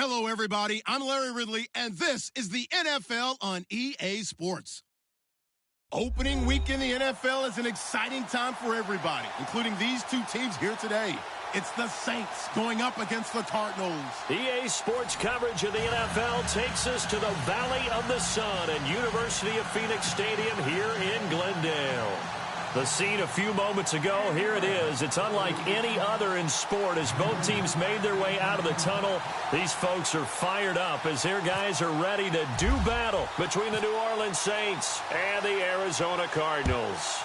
Hello, everybody. I'm Larry Ridley, and this is the NFL on EA Sports. Opening week in the NFL is an exciting time for everybody, including these two teams here today. It's the Saints going up against the Cardinals. EA Sports coverage of the NFL takes us to the Valley of the Sun and University of Phoenix Stadium here in Glendale. The scene a few moments ago, here it is. It's unlike any other in sport as both teams made their way out of the tunnel. These folks are fired up as their guys are ready to do battle between the New Orleans Saints and the Arizona Cardinals.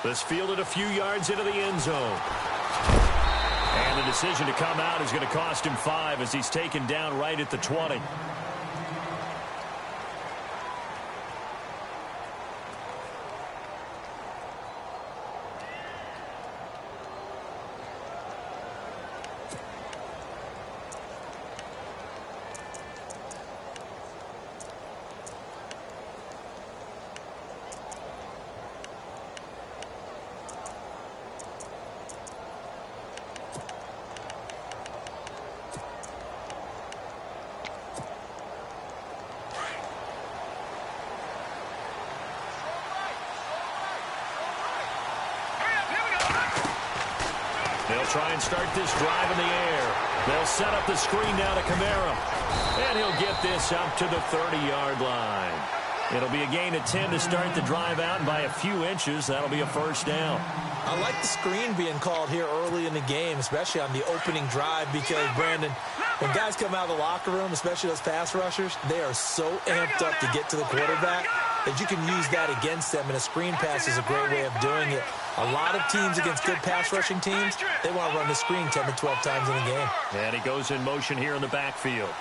This fielded a few yards into the end zone. And the decision to come out is going to cost him 5 as he's taken down right at the 20. They'll try and start this drive in the air. They'll set up the screen now to Kamara. And he'll get this up to the 30-yard line. It'll be a gain of 10 to start the drive out, and by a few inches, that'll be a first down. I like the screen being called here early in the game, especially on the opening drive, because, Brandon, when guys come out of the locker room, especially those pass rushers, they are so amped up to get to the quarterback that you can use that against them, and a screen pass is a great way of doing it. A lot of teams against good pass rushing teams, they want to run the screen 10 to 12 times in a game. And he goes in motion here in the backfield.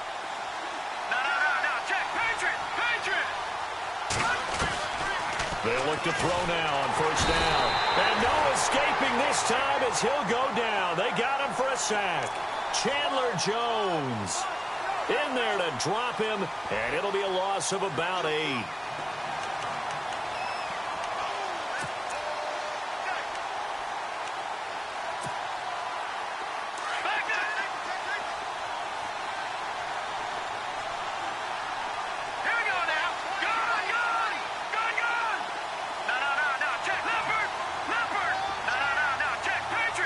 They'll look to throw now on first down. And no escaping this time as he'll go down. They got him for a sack. Chandler Jones in there to drop him, and it'll be a loss of about 8.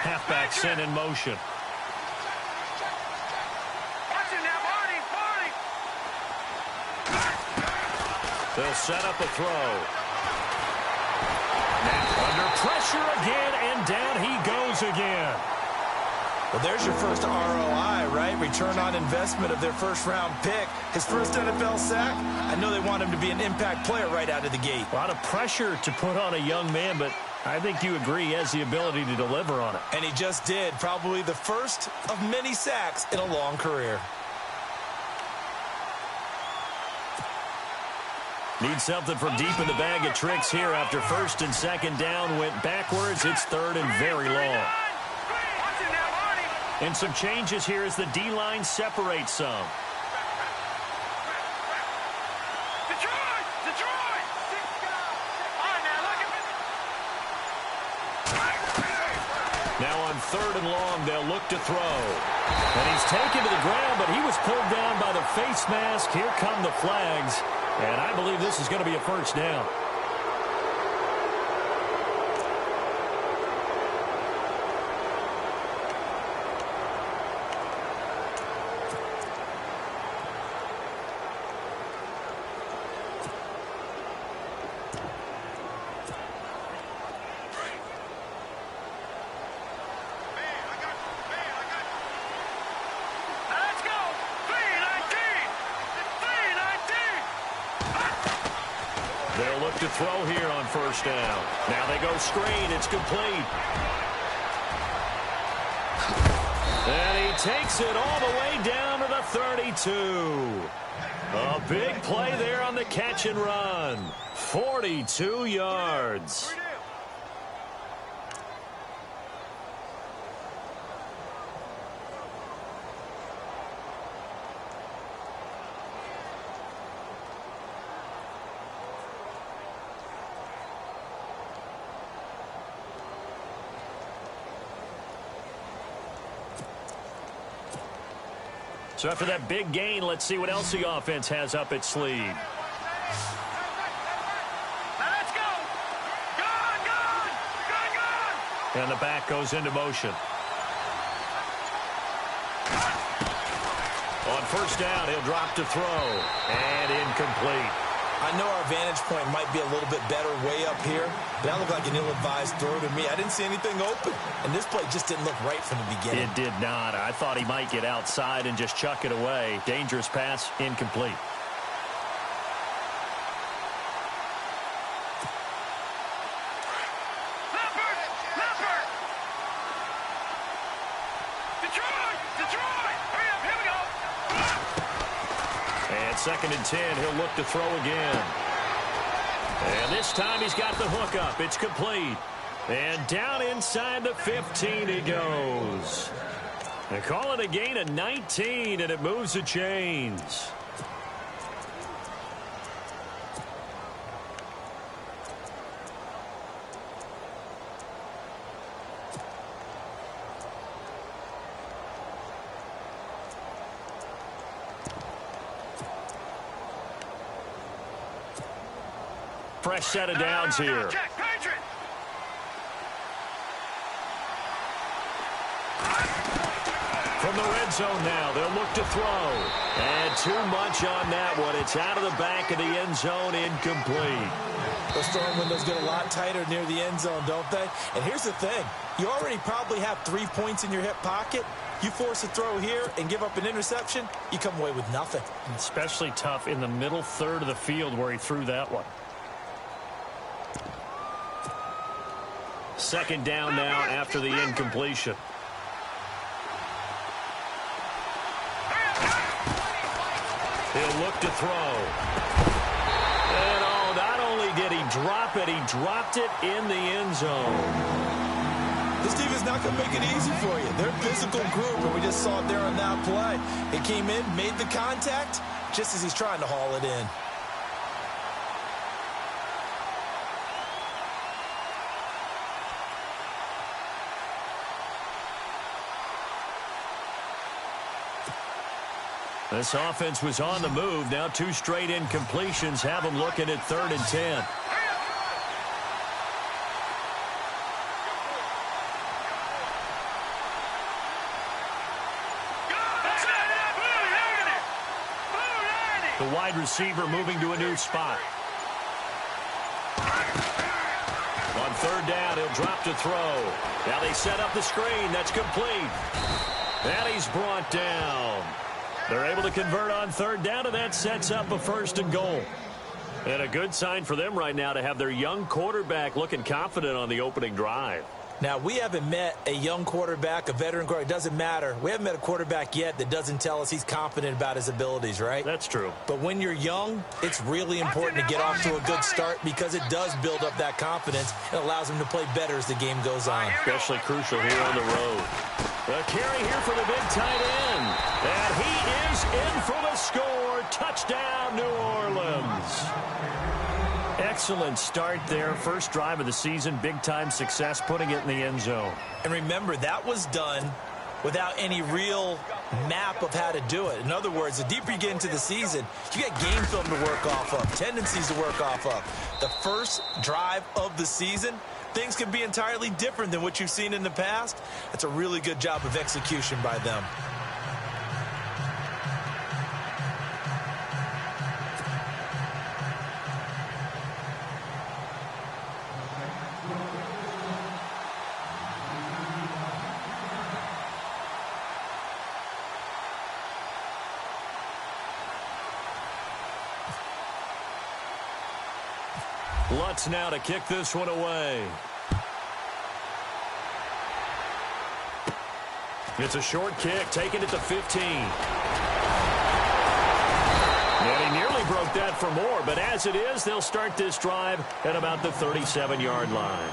Halfback sent in motion. They'll set up a throw. Now under pressure again, and down he goes again. Well, there's your first ROI, right? Return on investment of their first-round pick. His first NFL sack, I know they want him to be an impact player right out of the gate. A lot of pressure to put on a young man, but I think you agree he has the ability to deliver on it. And he just did. Probably the first of many sacks in a long career. Need something from deep in the bag of tricks here after first and second down went backwards. It's third and very long. And some changes here as the D-line separates some. Now on third and long, they'll look to throw. And he's taken to the ground, but he was pulled down by the face mask. Here come the flags. And I believe this is going to be a first down. They'll look to throw here on first down. Now they go screen. It's complete. And he takes it all the way down to the 32. A big play there on the catch and run. 42 yards. So after that big gain, let's see what else the offense has up its sleeve. Now let's go. Go. And the back goes into motion. On first down, he'll drop to throw. And incomplete. I know our vantage point might be a little bit better way up here, but that looked like an ill-advised throw to me. I didn't see anything open, and this play just didn't look right from the beginning. It did not. I thought he might get outside and just chuck it away. Dangerous pass, incomplete. Detroit! Hurry up, here we go! And 2nd and 10, he'll look to throw again. And this time he's got the hook up. It's complete. And down inside the 15 he goes. They call it a gain of 19, and it moves the chains. Fresh set of downs here. From the red zone now, they'll look to throw. And too much on that one. It's out of the back of the end zone, incomplete. The storm windows get a lot tighter near the end zone, don't they? And here's the thing. You already probably have 3 points in your hip pocket. You force a throw here and give up an interception, you come away with nothing. Especially tough in the middle third of the field where he threw that one. 2nd down now after the incompletion. He'll look to throw. And not only did he drop it, he dropped it in the end zone. This team is not going to make it easy for you. They're a physical group, and we just saw it there on that play. It came in, made the contact, just as he's trying to haul it in. This offense was on the move. Now 2 straight incompletions have them looking at 3rd and 10. The wide receiver moving to a new spot. On 3rd down, he'll drop to throw. Now they set up the screen. That's complete. And he's brought down. They're able to convert on 3rd down, and that sets up a 1st and goal. And a good sign for them right now to have their young quarterback looking confident on the opening drive. Now, we haven't met a young quarterback, a veteran quarterback. It doesn't matter. We haven't met a quarterback yet that doesn't tell us he's confident about his abilities, right? That's true. But when you're young, it's really important to get off to a good start because it does build up that confidence and allows him to play better as the game goes on. Especially crucial here on the road. The carry here for the big tight end. And he is in for the score. Touchdown, New Orleans. Excellent start there. First drive of the season. Big-time success putting it in the end zone. And remember, that was done without any real map of how to do it. In other words, the deeper you get into the season, you get game film to work off of, tendencies to work off of. The first drive of the season, things can be entirely different than what you've seen in the past. That's a really good job of execution by them. Lutz now to kick this one away. It's a short kick, taken at the 15. And he nearly broke that for more, but as it is, they'll start this drive at about the 37-yard line.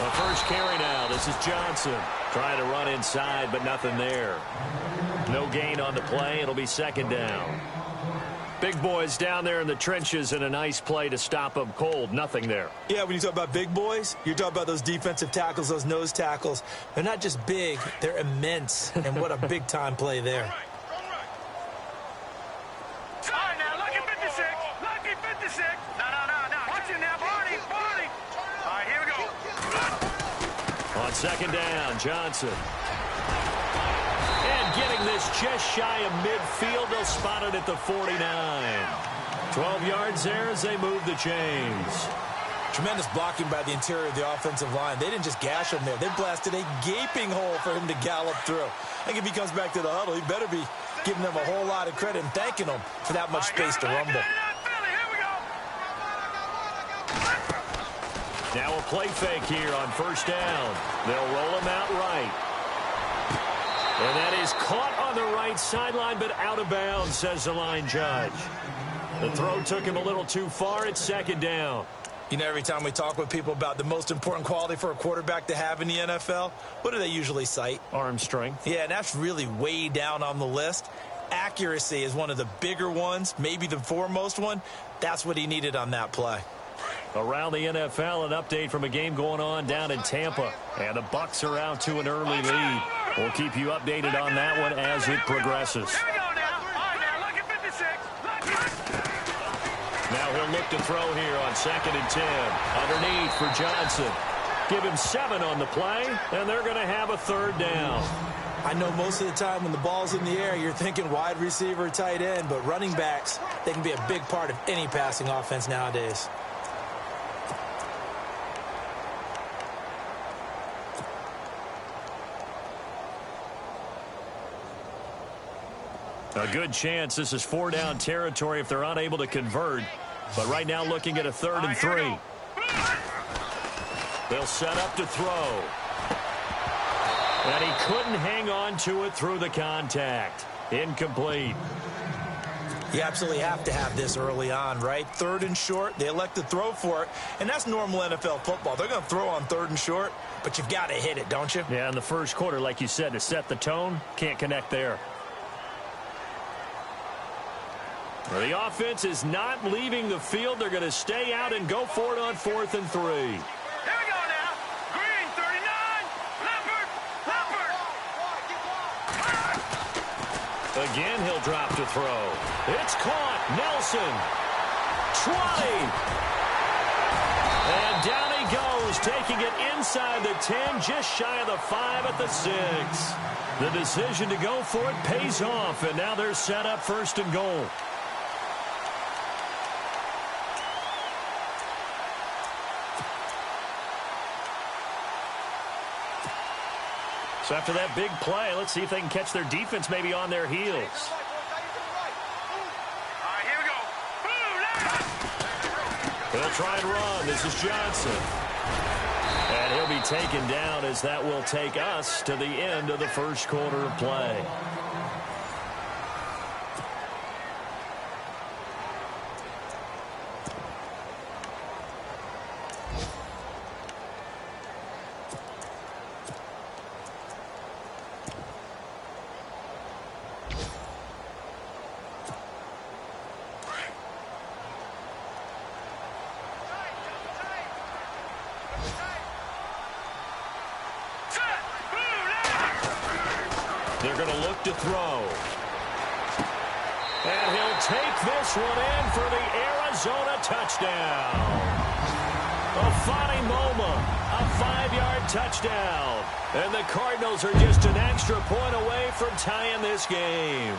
The first carry now. This is Johnson trying to run inside, but nothing there. No gain on the play. It'll be second down. Big boys down there in the trenches and a nice play to stop them cold. Nothing there. Yeah, when you talk about big boys, you're talking about those defensive tackles, those nose tackles. They're not just big, they're immense. And what a big-time play there. All right, now, lucky 56. Lucky 56. No. Watch it now, Barney. All right, here we go. On second down, Johnson. And getting this just shy of midfield. They'll spot it at the 49. 12 yards there as they move the chains. Tremendous blocking by the interior of the offensive line. They didn't just gash him there. They blasted a gaping hole for him to gallop through. I think if he comes back to the huddle, he better be giving them a whole lot of credit and thanking them for that much space to rumble. Now a play fake here on first down. They'll roll him out right. And that is caught on the right sideline, but out of bounds, says the line judge. The throw took him a little too far. It's second down. You know, every time we talk with people about the most important quality for a quarterback to have in the NFL, what do they usually cite? Arm strength. Yeah, and that's really way down on the list. Accuracy is one of the bigger ones, maybe the foremost one. That's what he needed on that play. Around the NFL, an update from a game going on down in Tampa. And the Bucs are out to an early lead. We'll keep you updated on that one as it progresses. Here we go now. All right, now, lucky 56. Now he'll look to throw here on second and 10. Underneath for Johnson. Give him 7 on the play, and they're going to have a third down. I know most of the time when the ball's in the air, you're thinking wide receiver, tight end, but running backs, they can be a big part of any passing offense nowadays. A good chance this is 4-down territory if they're unable to convert. But right now looking at a 3rd and 3. They'll set up to throw. And he couldn't hang on to it through the contact. Incomplete. You absolutely have to have this early on, right? 3rd and short, they elect to throw for it. And that's normal NFL football. They're going to throw on 3rd and short, but you've got to hit it, don't you? Yeah, in the first quarter, like you said, to set the tone, can't connect there. Well, the offense is not leaving the field. They're going to stay out and go for it on 4th and 3. Here we go now. Green, 39. Leopard. Again, he'll drop to throw. It's caught. Nelson. 20. And down he goes, taking it inside the 10, just shy of the 5 at the 6. The decision to go for it pays off, and now they're set up 1st and goal. So after that big play, let's see if they can catch their defense maybe on their heels. All right, here we go. He'll try and run. This is Johnson. And he'll be taken down as that will take us to the end of the first quarter of play. They're going to look to throw. And he'll take this one in for the Arizona touchdown. Afani Moma, a 5-yard touchdown. And the Cardinals are just an extra point away from tying this game.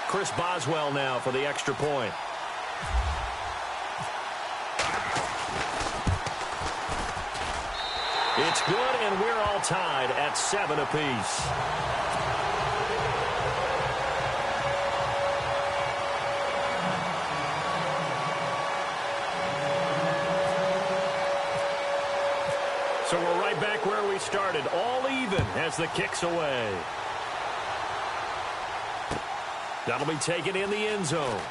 Chris Boswell now for the extra point. It's good, and we're all tied at 7 apiece. So we're right back where we started, all even as the kick's away. That'll be taken in the end zone.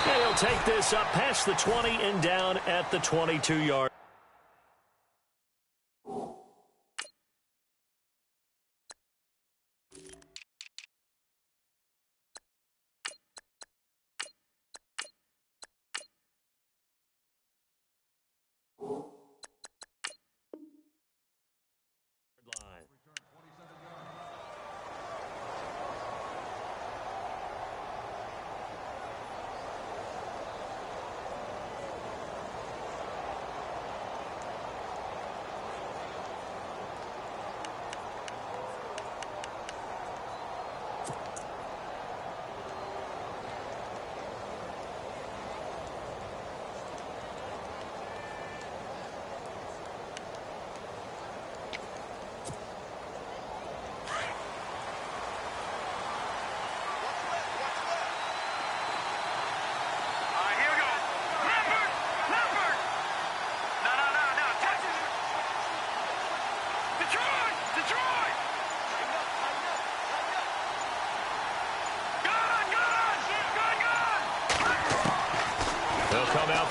And he'll take this up past the 20 and down at the 22-yard.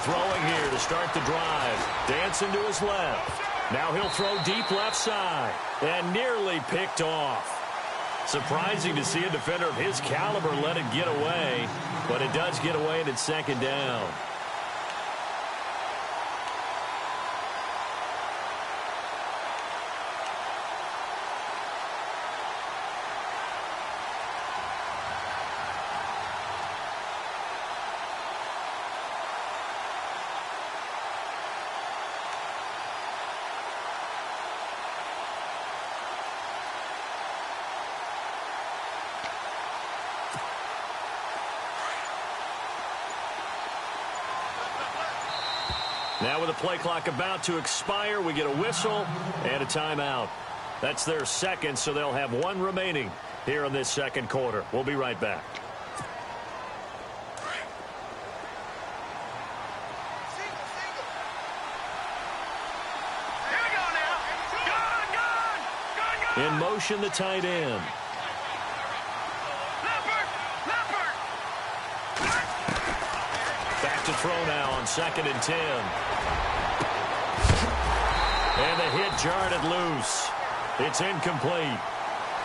Throwing here to start the drive. Dancing to his left. Now he'll throw deep left side. And nearly picked off. Surprising to see a defender of his caliber let it get away. But it does get away and it's second down. Now with the play clock about to expire, we get a whistle and a timeout. That's their second, so they'll have one remaining here in this second quarter. We'll be right back. Here we go now. In motion, the tight end. Back to throw now on 2nd and 10. And the hit jarred it loose. It's incomplete.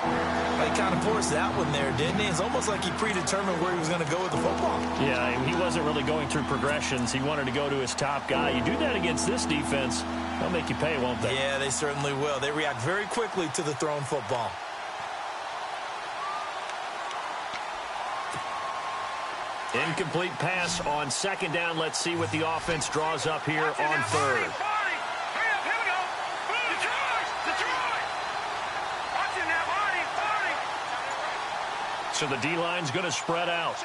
He kind of forced that one there, didn't he? It's almost like he predetermined where he was going to go with the football. Yeah, he wasn't really going through progressions. He wanted to go to his top guy. You do that against this defense, they'll make you pay, won't they? Yeah, they certainly will. They react very quickly to the thrown football. Incomplete pass on 2nd down. Let's see what the offense draws up here on 3rd. So the D-line's going to spread out.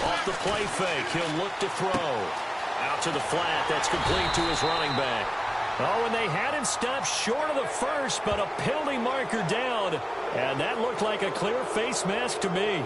Off the play fake, he'll look to throw. Out to the flat, that's complete to his running back. Oh, and they had him stopped short of the first, but a penalty marker down. And that looked like a clear face mask to me.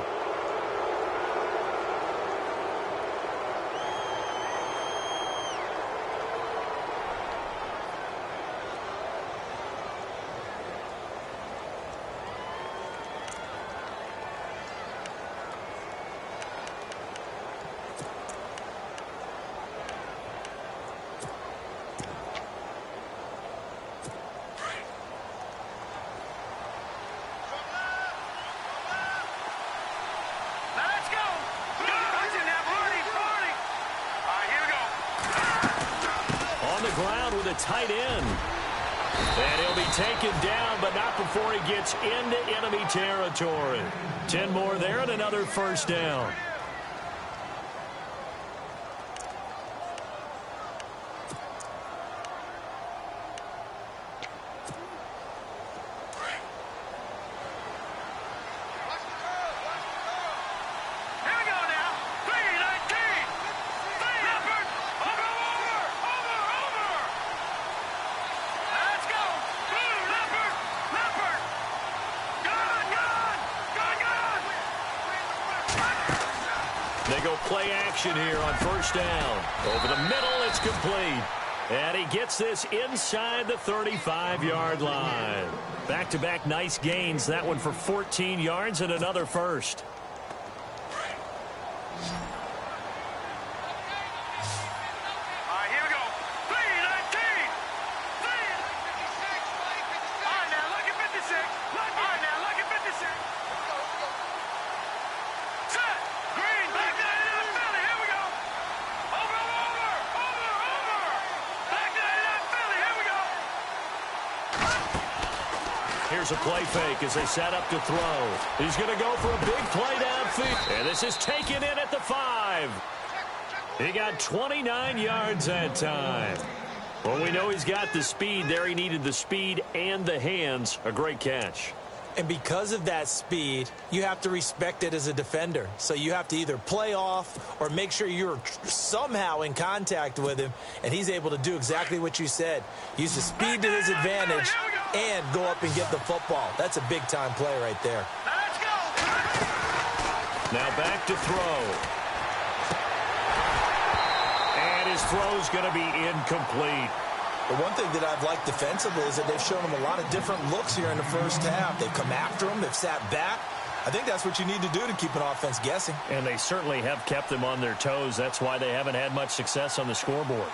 Tight end. And he'll be taken down, but not before he gets into enemy territory. 10 more there and another first down. go play action here on first down. Over the middle, it's complete. And he gets this inside the 35-yard line. Back-to-back nice gains. That one for 14 yards and another first. Here's a play fake as they set up to throw. He's going to go for a big play downfield. And this is taken in at the 5. He got 29 yards that time. Well, we know he's got the speed there. He needed the speed and the hands. A great catch. And because of that speed, you have to respect it as a defender. So you have to either play off or make sure you're somehow in contact with him. And he's able to do exactly what you said. Use the speed to his advantage and go up and get the football. That's a big-time play right there. Now back to throw. And his throw's going to be incomplete. The one thing that I've liked defensively is that they've shown him a lot of different looks here in the first half. They've come after him. They've sat back. I think that's what you need to do to keep an offense guessing. And they certainly have kept them on their toes. That's why they haven't had much success on the scoreboard.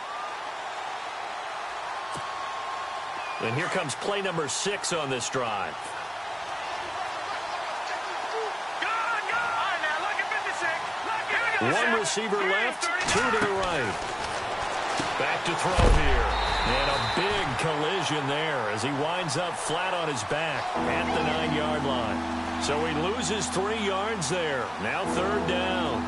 And here comes play number 6 on this drive. One receiver left, 2 to the right. Back to throw here. And a big collision there as he winds up flat on his back at the 9-yard line. So he loses 3 yards there. Now third down.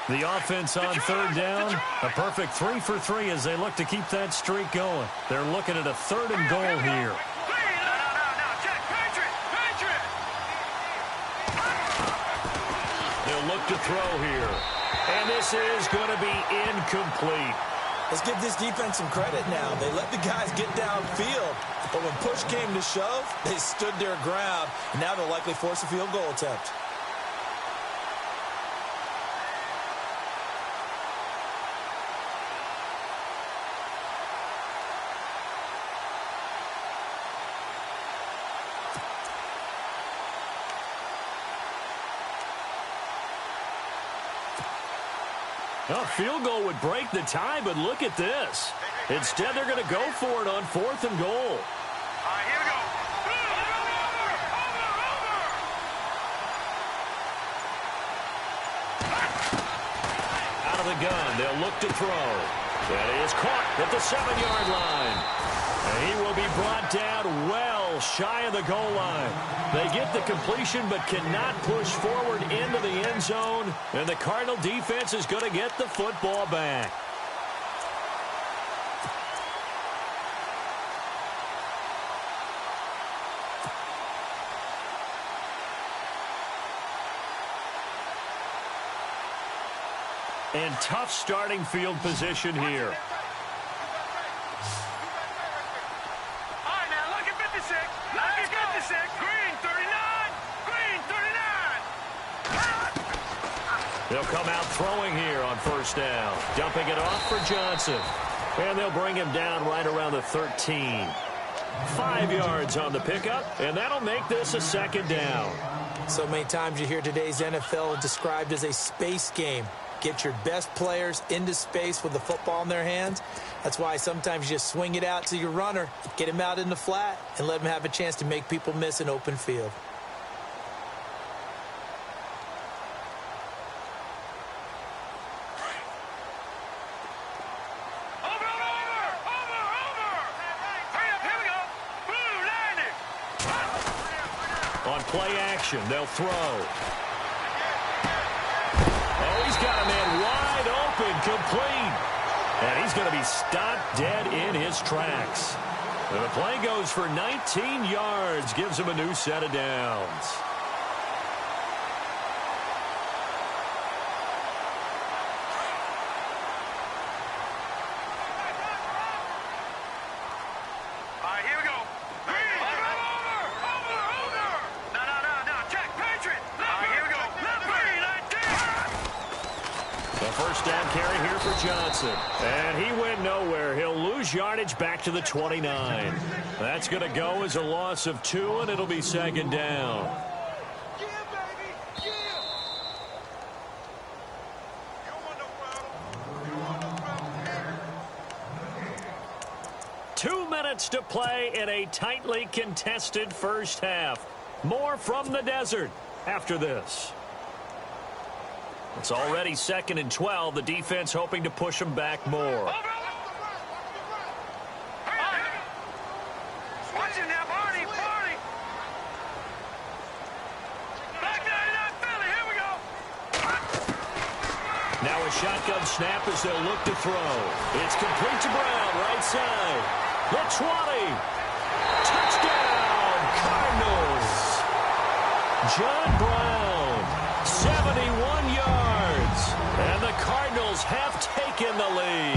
The offense on third down, a perfect 3 for 3 as they look to keep that streak going. They're looking at a 3rd and goal here. They'll look to throw here. And this is going to be incomplete. Let's give this defense some credit now. They let the guys get downfield, but when push came to shove, they stood their ground. And now they'll likely force a field goal attempt. A field goal would break the tie, but look at this. Instead, they're going to go for it on 4th and goal. All right, here we go. Out of the gun, they'll look to throw. And he is caught at the 7-yard line. And he will be brought down well shy of the goal line. They get the completion but cannot push forward into the end zone. And the Cardinal defense is going to get the football back. And tough starting field position here. They'll come out throwing here on first down. Dumping it off for Johnson. And they'll bring him down right around the 13. 5 yards on the pickup, and that'll make this a 2nd down. So many times you hear today's NFL described as a space game. Get your best players into space with the football in their hands. That's why sometimes you just swing it out to your runner, get him out in the flat, and let him have a chance to make people miss an open field. On play action, they'll throw. Oh, he's got a man wide open, complete. And he's going to be stopped dead in his tracks. And the play goes for 19 yards, gives him a new set of downs. first down carry here for Johnson. And he went nowhere. He'll lose yardage back to the 29. That's going to go as a loss of 2, and it'll be second down. 2 minutes to play in a tightly contested first half. More from the desert after this. It's already 2nd and 12. The defense hoping to push them back more. Watch it now, Barney. Back there, Philly. Here we go. Now a shotgun snap as they'll look to throw. It's complete to Brown, right side. The 20. Touchdown, Cardinals. John Brown, 71 yards. And the Cardinals have taken the lead.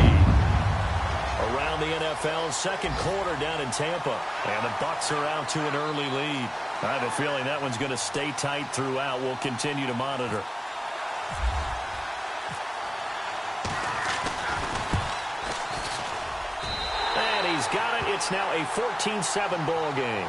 Around the NFL, second quarter down in Tampa. And the Bucs are out to an early lead. I have a feeling that one's going to stay tight throughout. We'll continue to monitor. And he's got it. It's now a 14-7 ball game.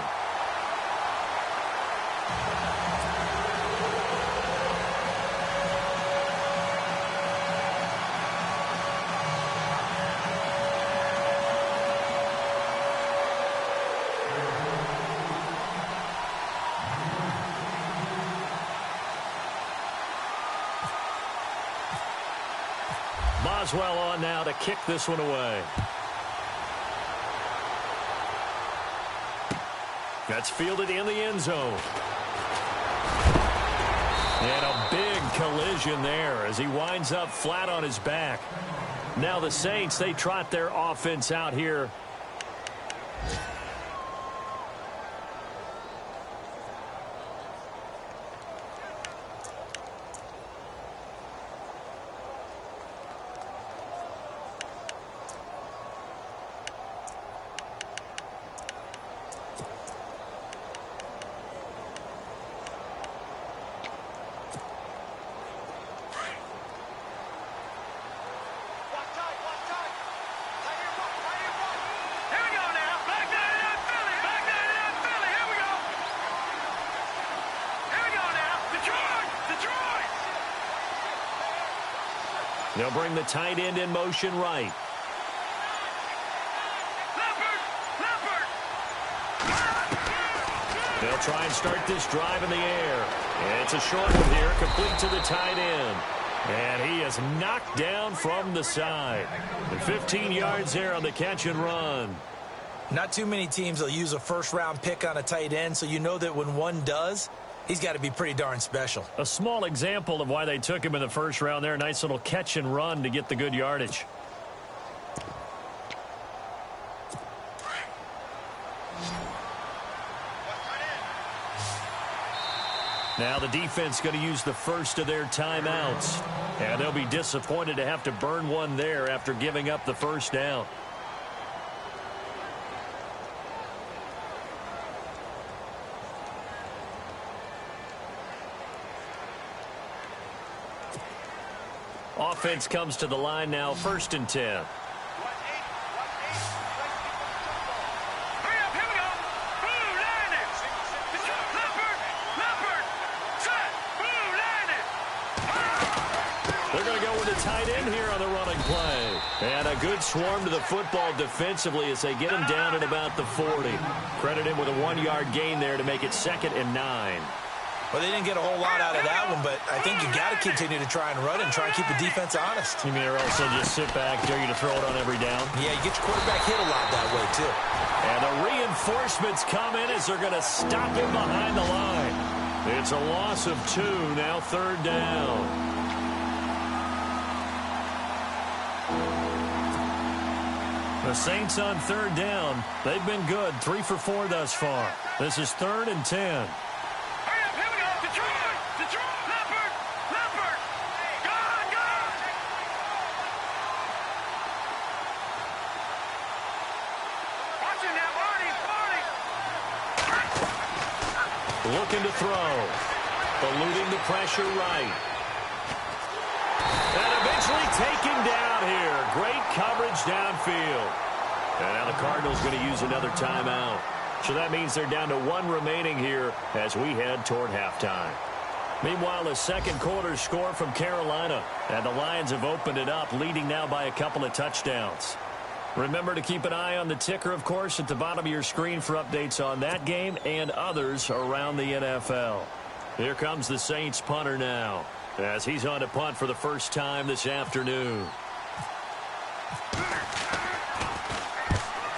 Boswell on now to kick this one away. That's fielded in the end zone. And a big collision there as he winds up flat on his back. Now the Saints, they trot their offense out here. They'll bring the tight end in motion right. They'll try and start this drive in the air. And it's a short one here, complete to the tight end. And he is knocked down from the side. And 15 yards there on the catch and run. Not too many teams will use a first-round pick on a tight end, so you know that when one does, he's got to be pretty darn special. A small example of why they took him in the first round there. Nice little catch and run to get the good yardage. Now the defense going to use the first of their timeouts. And they'll be disappointed to have to burn one there after giving up the first down. Offense comes to the line now, 1st and 10. They're going to go with a tight end here on the running play. And a good swarm to the football defensively as they get him down at about the 40. Credit him with a 1-yard gain there to make it 2nd and 9. Well, they didn't get a whole lot out of that one, but I think you got to continue to try and run and try and keep the defense honest. You mean, or else they'll just sit back, dare you to throw it on every down? Yeah, you get your quarterback hit a lot that way, too. And the reinforcements come in as they're going to stop him behind the line. It's a loss of 2, now 3rd down. The Saints on 3rd down. They've been good, 3 for 4 thus far. This is 3rd and 10. Looking to throw. Eluding the pressure right. And eventually taken down here. Great coverage downfield. And now the Cardinals going to use another timeout. So that means they're down to 1 remaining here as we head toward halftime. Meanwhile, a second quarter score from Carolina. And the Lions have opened it up, leading now by a couple of touchdowns. Remember to keep an eye on the ticker, of course, at the bottom of your screen for updates on that game and others around the NFL. Here comes the Saints punter now, as he's on to punt for the first time this afternoon.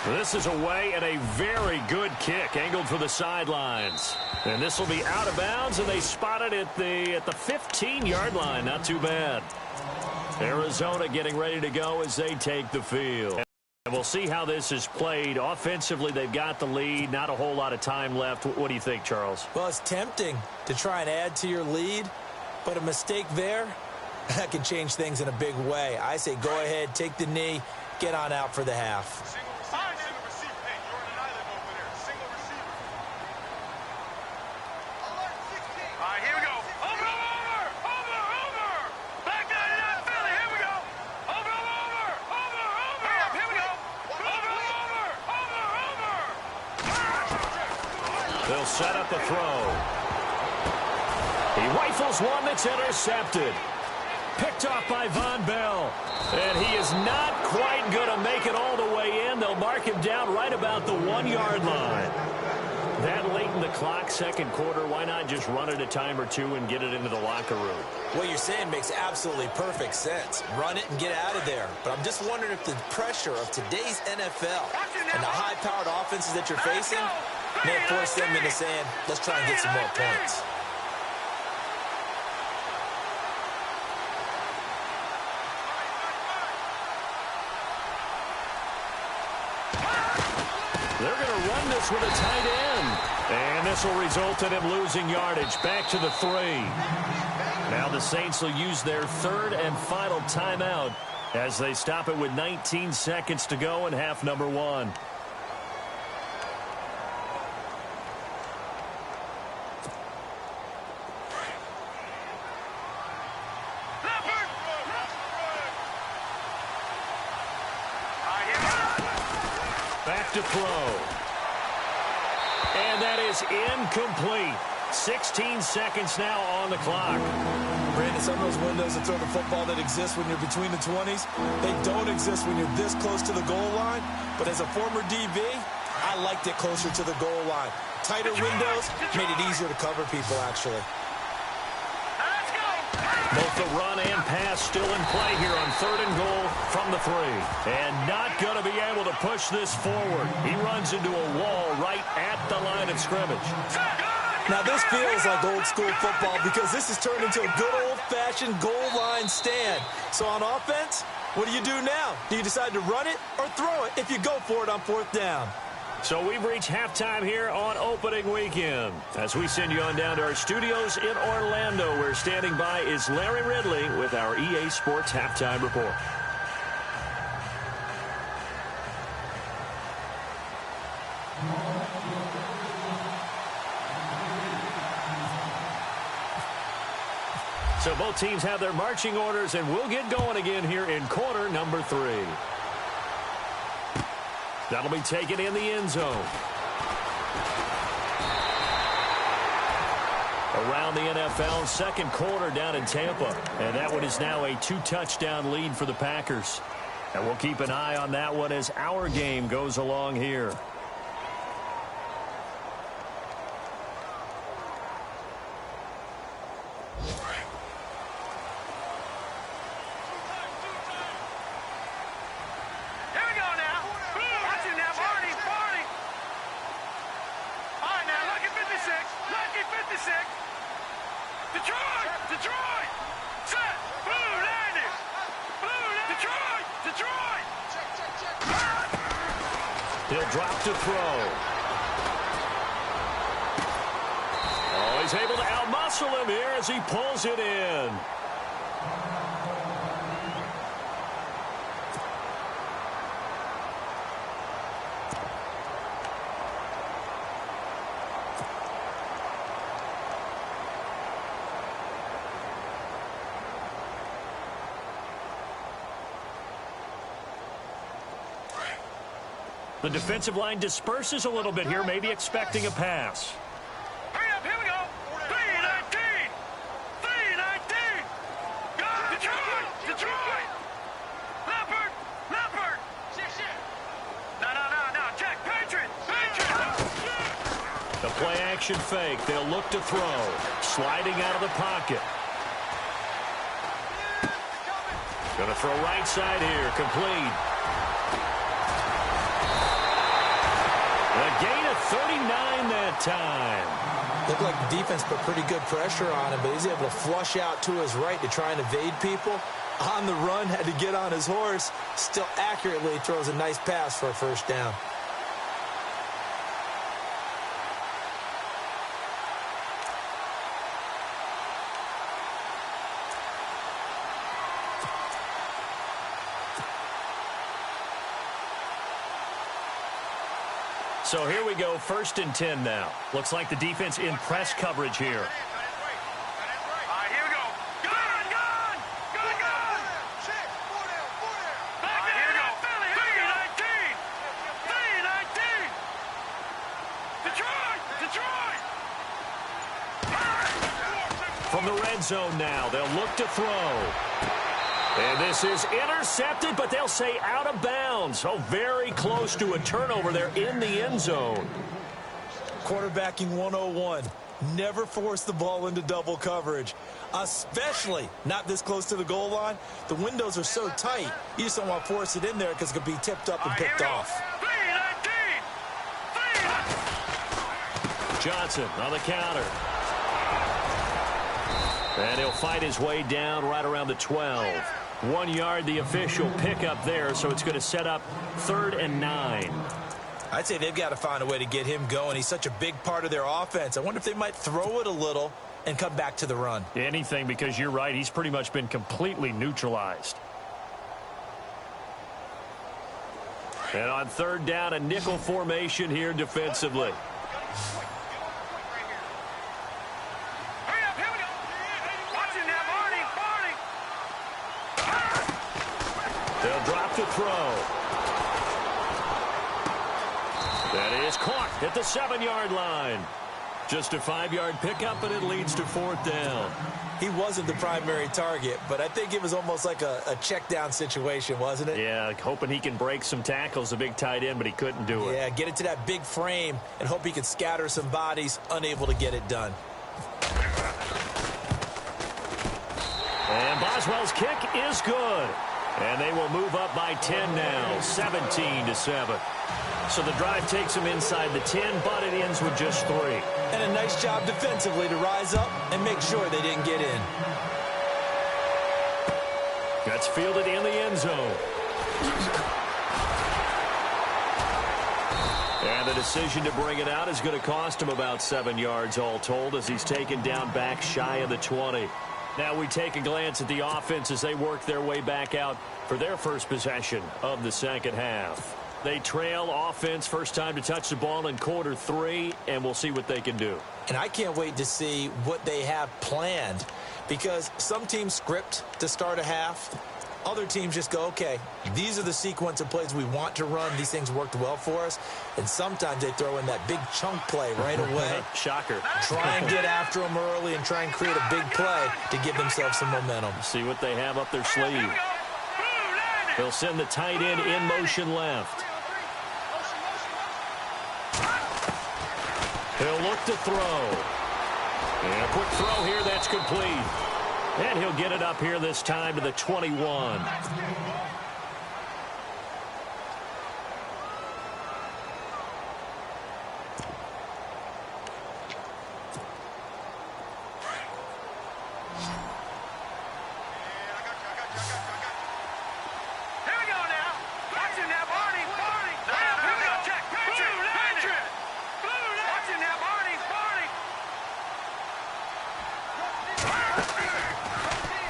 This is away and a very good kick angled for the sidelines. And this will be out of bounds, and they spot it at the 15-yard line. Not too bad. Arizona getting ready to go as they take the field. And we'll see how this is played. Offensively, they've got the lead. Not a whole lot of time left. What do you think, Charles? Well, it's tempting to try and add to your lead, but a mistake there, that can change things in a big way. I say go ahead, take the knee, get on out for the half. They'll set up a throw. He rifles one that's intercepted. Picked off by Von Bell. And he is not quite going to make it all the way in. They'll mark him down right about the 1-yard line. That late in the clock, second quarter, why not just run it a time or two and get it into the locker room? What you're saying makes absolutely perfect sense. Run it and get out of there. But I'm just wondering if the pressure of today's NFL and the high-powered offenses that you're facing may force them into saying, let's try and get some more points. They're going to run this with a tight end. And this will result in him losing yardage. Back to the 3. Now the Saints will use their third and final timeout as they stop it with 19 seconds to go in half number 1. Back to throw. And that is incomplete. 16 seconds now on the clock. Brandon, some of those windows to throw the football that exist when you're between the 20s, they don't exist when you're this close to the goal line. But as a former DB, I liked it closer to the goal line. Tighter windows made it easier to cover people, actually. Both the run and pass still in play here on 3rd and goal from the 3. And not going to be able to push this forward. He runs into a wall right at the line of scrimmage. Now, this feels like old-school football because this has turned into a good old-fashioned goal line stand. So on offense, what do you do now? Do you decide to run it or throw it if you go for it on 4th down? So we've reached halftime here on opening weekend. As we send you on down to our studios in Orlando, where standing by is Larry Ridley with our EA Sports Halftime Report. So both teams have their marching orders, and we'll get going again here in quarter number 3. That'll be taken in the end zone. Around the NFL, second quarter down in Tampa. And that one is now a 2-touchdown lead for the Packers. And we'll keep an eye on that one as our game goes along here. He'll drop to throw. Oh, he's able to outmuscle him here as he pulls it in. The defensive line disperses a little bit here, maybe expecting a pass. Hurry up, here we go. 319. 319. Go! Detroit! Detroit! Leopard! Leopard! No. Jack, Patriot! The play action fake. They'll look to throw. Sliding out of the pocket. Going to throw right side here. Complete. A gain of 39 that time. Looked like the defense put pretty good pressure on him, but he's able to flush out to his right to try and evade people. On the run, had to get on his horse. Still accurately throws a nice pass for a first down. So here we go, 1st and 10 now. Looks like the defense in press coverage here. All right, here we go. Gun! Back here we go. 319. 319. Detroit! From the red zone now, they'll look to throw. And this is intercepted, but they'll say out of bounds. Oh, very close to a turnover there in the end zone. Quarterbacking 101. Never force the ball into double coverage, especially not this close to the goal line. The windows are so tight, you just don't want to force it in there because it could be tipped up and picked off. 319. Johnson on the counter. And he'll fight his way down right around the 12. 1 yard, the official pickup there, so it's going to set up 3rd and 9. I'd say they've got to find a way to get him going. He's such a big part of their offense. I wonder if they might throw it a little and come back to the run. Anything, because you're right, he's pretty much been completely neutralized. And on 3rd down, a nickel formation here defensively. They'll drop to throw. That is caught at the 7-yard line. Just a 5-yard pickup, and it leads to 4th down. He wasn't the primary target, but I think it was almost like a check down situation, wasn't it? Yeah, hoping he can break some tackles, a big tight end, but he couldn't do it. Yeah, get it to that big frame and hope he could scatter some bodies, unable to get it done. And Boswell's kick is good. And they will move up by 10 now, 17-7. So the drive takes them inside the 10, but it ends with just 3. And a nice job defensively to rise up and make sure they didn't get in. That's fielded in the end zone. And the decision to bring it out is going to cost him about 7 yards all told as he's taken down back shy of the 20. Now we take a glance at the offense as they work their way back out for their first possession of the second half. They trail offense, first time to touch the ball in quarter 3, and we'll see what they can do. And I can't wait to see what they have planned, because some teams script to start a half. Other teams just go, okay, these are the sequence of plays we want to run. These things worked well for us. And sometimes they throw in that big chunk play right away. Shocker. Try and get after them early and try and create a big play to give themselves some momentum. See what they have up their sleeve. They'll send the tight end in motion left. He'll look to throw. And a quick throw here that's complete. And he'll get it up here this time to the 21.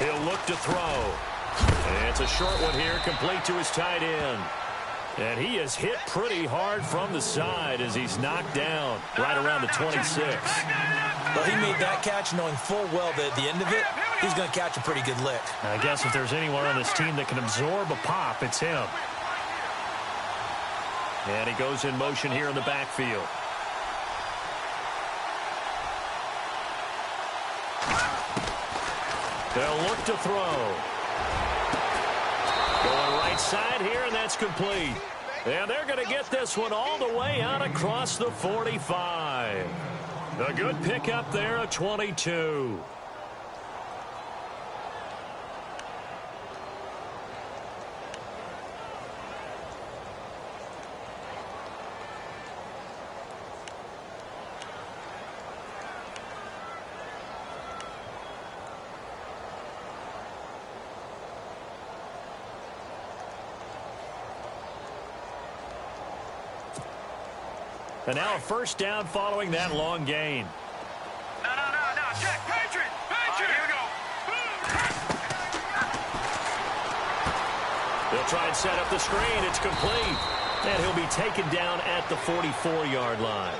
He'll look to throw. And it's a short one here, complete to his tight end. And he is hit pretty hard from the side as he's knocked down right around the 26. Well, he made that catch knowing full well that at the end of it, he's going to catch a pretty good lick. I guess if there's anyone on this team that can absorb a pop, it's him. And he goes in motion here in the backfield. They'll look to throw. Going right side here, and that's complete. And they're going to get this one all the way out across the 45. A good pickup there, a 22. And now a first down following that long gain. No. Check. Patriot. Here we go. They'll try and set up the screen. It's complete. And he'll be taken down at the 44-yard line.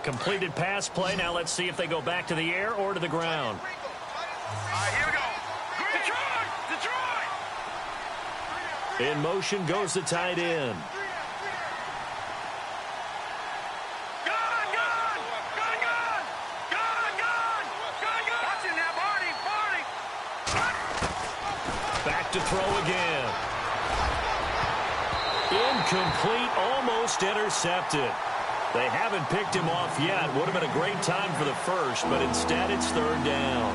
Completed pass play. Now let's see if they go back to the air or to the ground. Here we go. Detroit! In motion goes the tight end. Gun! Watching now, Barney! Back to throw again. Incomplete, almost intercepted. They haven't picked him off yet. Would have been a great time for the first, but instead it's third down.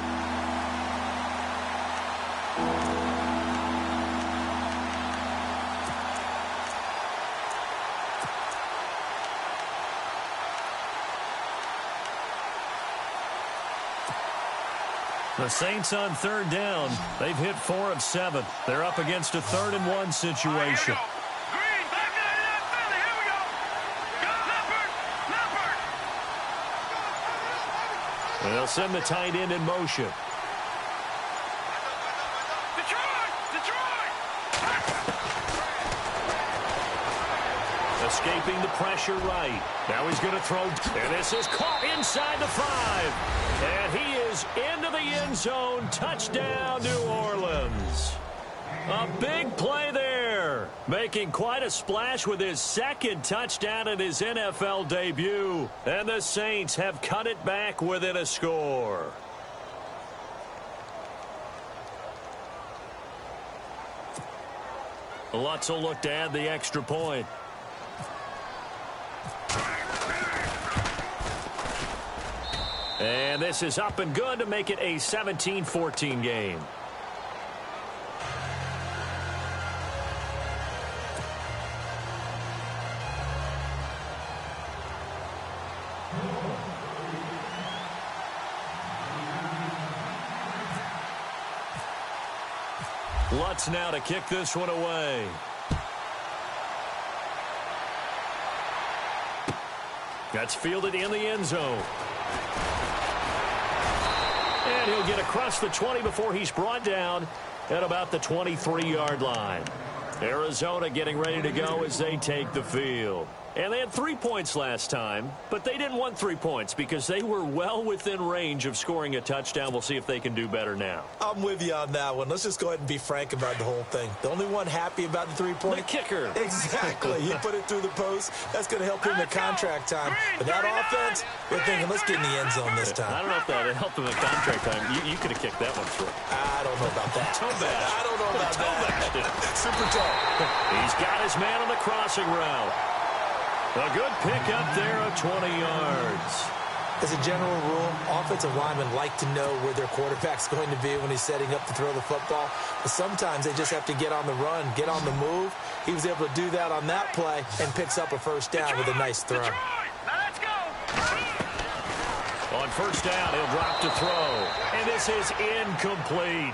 The Saints on third down. They've hit 4 of 7. They're up against a 3rd and 1 situation. They'll send the tight end in motion. Detroit! Escaping the pressure right. Now he's going to throw. And this is caught inside the 5. And he is into the end zone. Touchdown, New Orleans. A big play there. Making quite a splash with his 2nd touchdown in his NFL debut. And the Saints have cut it back within a score. Lutz will look to add the extra point. And this is up and good to make it a 17-14 game. Lutz now to kick this one away. That's fielded in the end zone. And he'll get across the 20 before he's brought down at about the 23-yard line. Arizona getting ready to go as they take the field. And they had 3 points last time, but they didn't want 3 points because they were well within range of scoring a touchdown. We'll see if they can do better now. I'm with you on that one. Let's just go ahead and be frank about the whole thing. The only one happy about the 3-point? The kicker. Exactly. He put it through the post. That's going to help him in contract time. But that offense, they're thinking, let's get in the end zone this time. I don't know if that helped him in contract time. You could have kicked that one through. I don't know about that. I don't know about that. Super tall. He's got his man on the crossing route. A good pickup there of 20 yards. As a general rule, offensive linemen like to know where their quarterback's going to be when he's setting up to throw the football. But sometimes they just have to get on the run, get on the move. He was able to do that on that play and picks up a first down with a nice throw. Let's go. On first down, he'll drop to throw. And this is incomplete.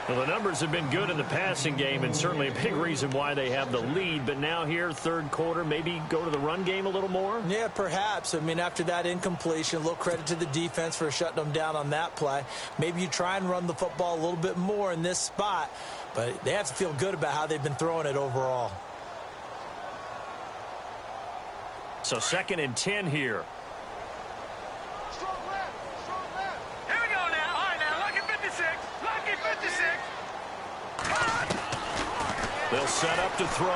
Well, the numbers have been good in the passing game, and certainly a big reason why they have the lead. But now here, third quarter, maybe go to the run game a little more? Yeah, perhaps. I mean, after that incompletion, a little credit to the defense for shutting them down on that play. Maybe you try and run the football a little bit more in this spot, but they have to feel good about how they've been throwing it overall. So 2nd and 10 here. Here we go now. All right, now, lucky 56. Lucky 56. They'll set up to throw.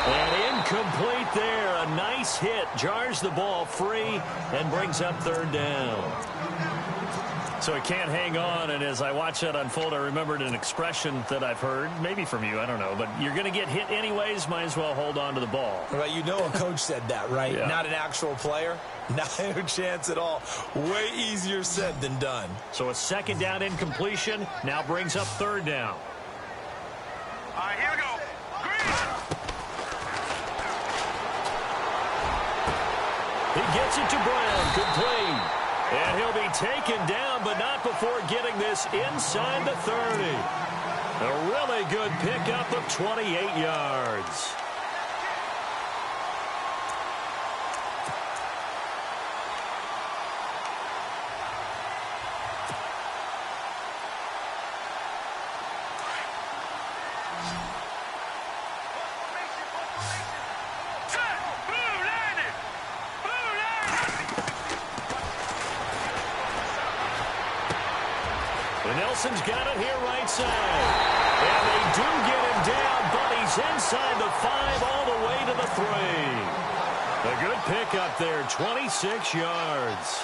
And incomplete there. A nice hit. Jars the ball free and brings up 3rd down. So he can't hang on, and as I watch that unfold, I remembered an expression that I've heard, maybe from you, I don't know, but you're going to get hit anyways, might as well hold on to the ball. Right, you know a coach said that, right? Yeah. Not an actual player. Not a chance at all. Way easier said than done. So a 2nd down incompletion now brings up 3rd down. All right, here we go. Green. He gets it to Brown, complete. And he'll be taken down, but not before getting this inside the 30. A really good pickup of 28 yards. Nelson's got it here right side. And they do get him down, but he's inside the 5 all the way to the 3. A good pickup there, 26 yards.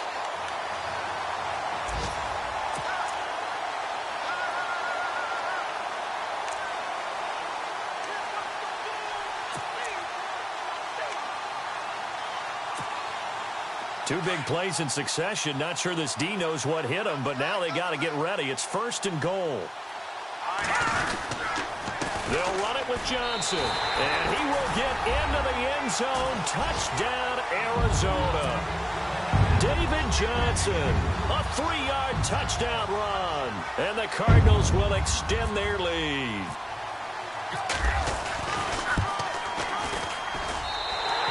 Two big plays in succession. Not sure this D knows what hit him, but now they got to get ready. It's 1st and goal. They'll run it with Johnson, and he will get into the end zone. Touchdown, Arizona. David Johnson, a 3-yard touchdown run, and the Cardinals will extend their lead.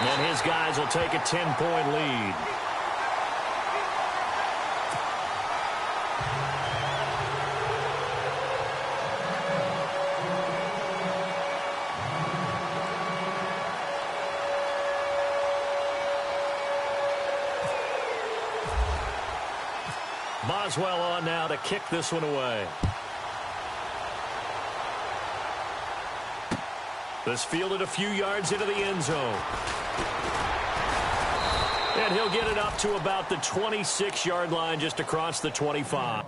And his guys will take a 10-point lead. Boswell on now to kick this one away. This fielded a few yards into the end zone. And he'll get it up to about the 26-yard line, just across the 25.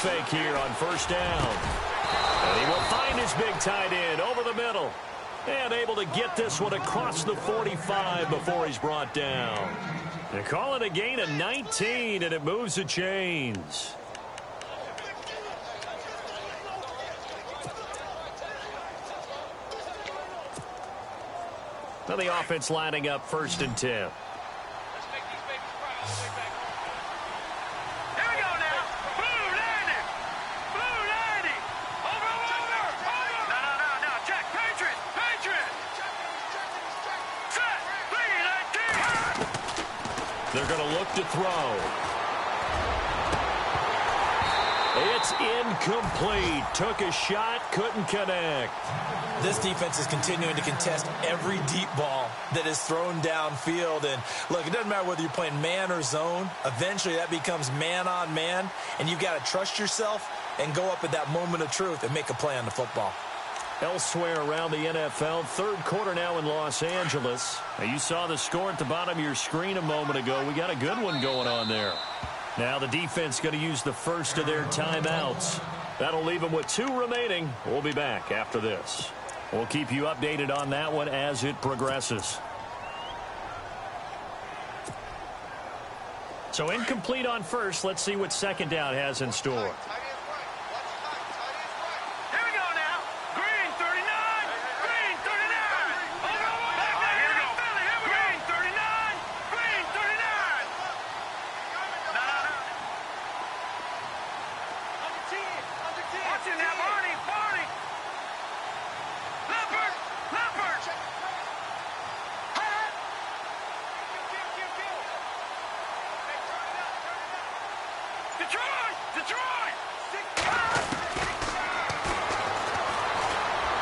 fake here on first down. And he will find his big tight end over the middle. And able to get this one across the 45 before he's brought down. They call it a gain of 19, and it moves the chains. Now the offense lining up 1st and 10. They're going to look to throw. It's incomplete. Took a shot, couldn't connect. This defense is continuing to contest every deep ball that is thrown downfield. And look, it doesn't matter whether you're playing man or zone. Eventually that becomes man on man. And you've got to trust yourself and go up at that moment of truth and make a play on the football. Elsewhere around the NFL, 3rd quarter now in Los Angeles. Now you saw the score at the bottom of your screen a moment ago. We got a good one going on there. Now the defense going to use the first of their timeouts. That'll leave them with 2 remaining. We'll be back after this. We'll keep you updated on that one as it progresses. So incomplete on first. Let's see what 2nd down has in store.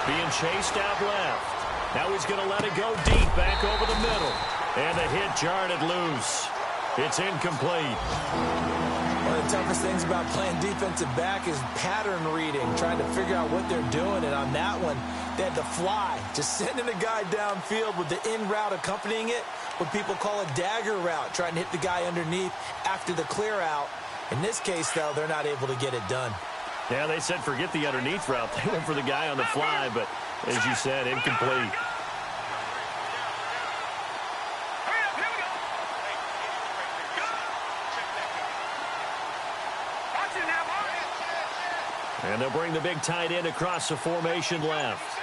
Being chased out left. Now he's going to let it go deep back over the middle. And the hit jarred it loose. It's incomplete. One of the toughest things about playing defensive back is pattern reading, trying to figure out what they're doing. And on that one, they had to fly, just sending a guy downfield with the in route accompanying it, what people call a dagger route, trying to hit the guy underneath after the clear out. In this case, though, they're not able to get it done. Yeah, they said forget the underneath route. They went for the guy on the fly, but as you said, incomplete. And they'll bring the big tight end across the formation left.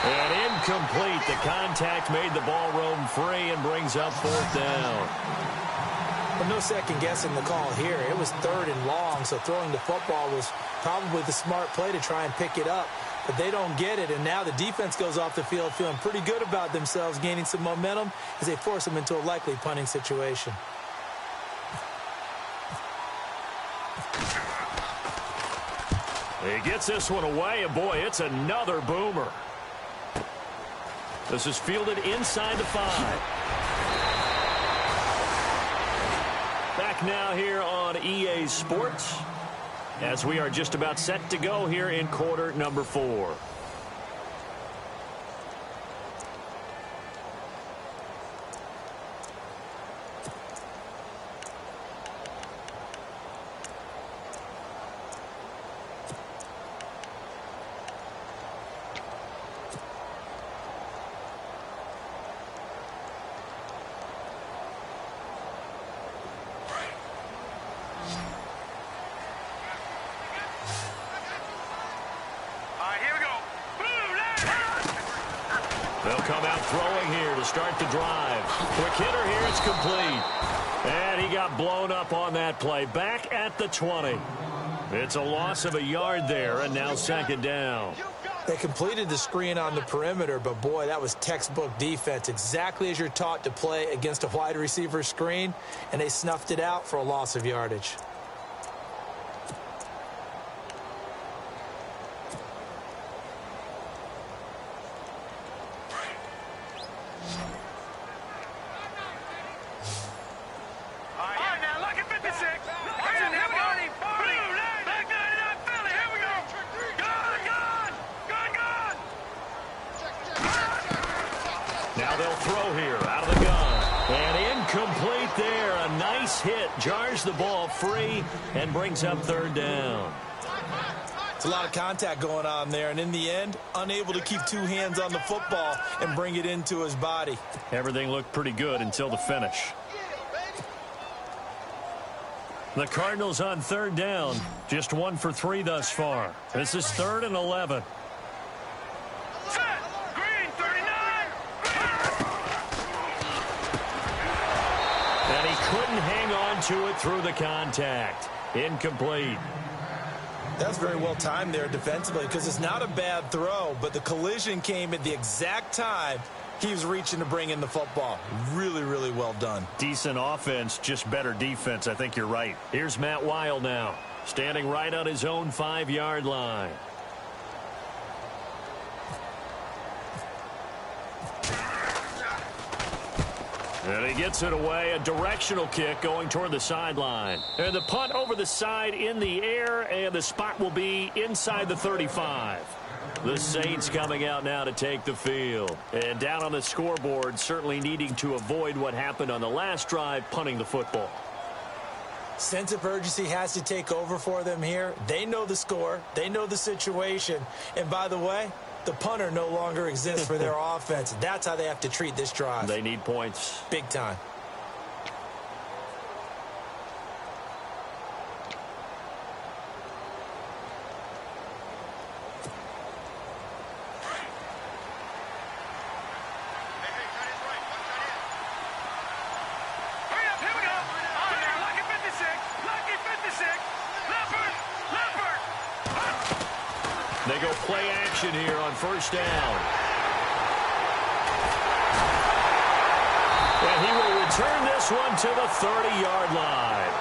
And incomplete. The contact made the ball roam free and brings up 4th down. Well, no second guessing the call here. It was 3rd and long, so throwing the football was probably the smart play to try and pick it up. But they don't get it, and now the defense goes off the field feeling pretty good about themselves, gaining some momentum as they force them into a likely punting situation. He gets this one away, and boy, it's another boomer. This is fielded inside the 5. Back now here on EA Sports, as we are just about set to go here in quarter number 4. They'll come out throwing here to start the drive. Quick hitter here, it's complete. And he got blown up on that play. Back at the 20. It's a loss of a yard there, and now 2nd down. They completed the screen on the perimeter, but boy, that was textbook defense. Exactly as you're taught to play against a wide receiver screen, and they snuffed it out for a loss of yardage. base hit jars the ball free and brings up third down. It's a lot of contact going on there, and in the end, unable to keep two hands on the football and bring it into his body. Everything looked pretty good until the finish. The Cardinals on third down, just 1 for 3 thus far. This is 3rd and 11. Set. Green, 39. And he couldn't hang on to it through the contact. Incomplete. That's very well timed there defensively because it's not a bad throw, but the collision came at the exact time he was reaching to bring in the football. Really, really well done. Decent offense, just better defense. I think you're right. Here's Matt Weil now, standing right on his own 5-yard line. And he gets it away, a directional kick going toward the sideline. And the punt over the side in the air, and the spot will be inside the 35. The Saints coming out now to take the field. And down on the scoreboard, certainly needing to avoid what happened on the last drive, punting the football. Sense of urgency has to take over for them here. They know the score. They know the situation. And by the way, the punter no longer exists for their offense. That's how they have to treat this drive. They need points. Big time. Hurry up, here we go. On there, lucky 56. Lucky 56. Leopard. Leopard. They go play action here on first down. And he will return this one to the 30-yard line.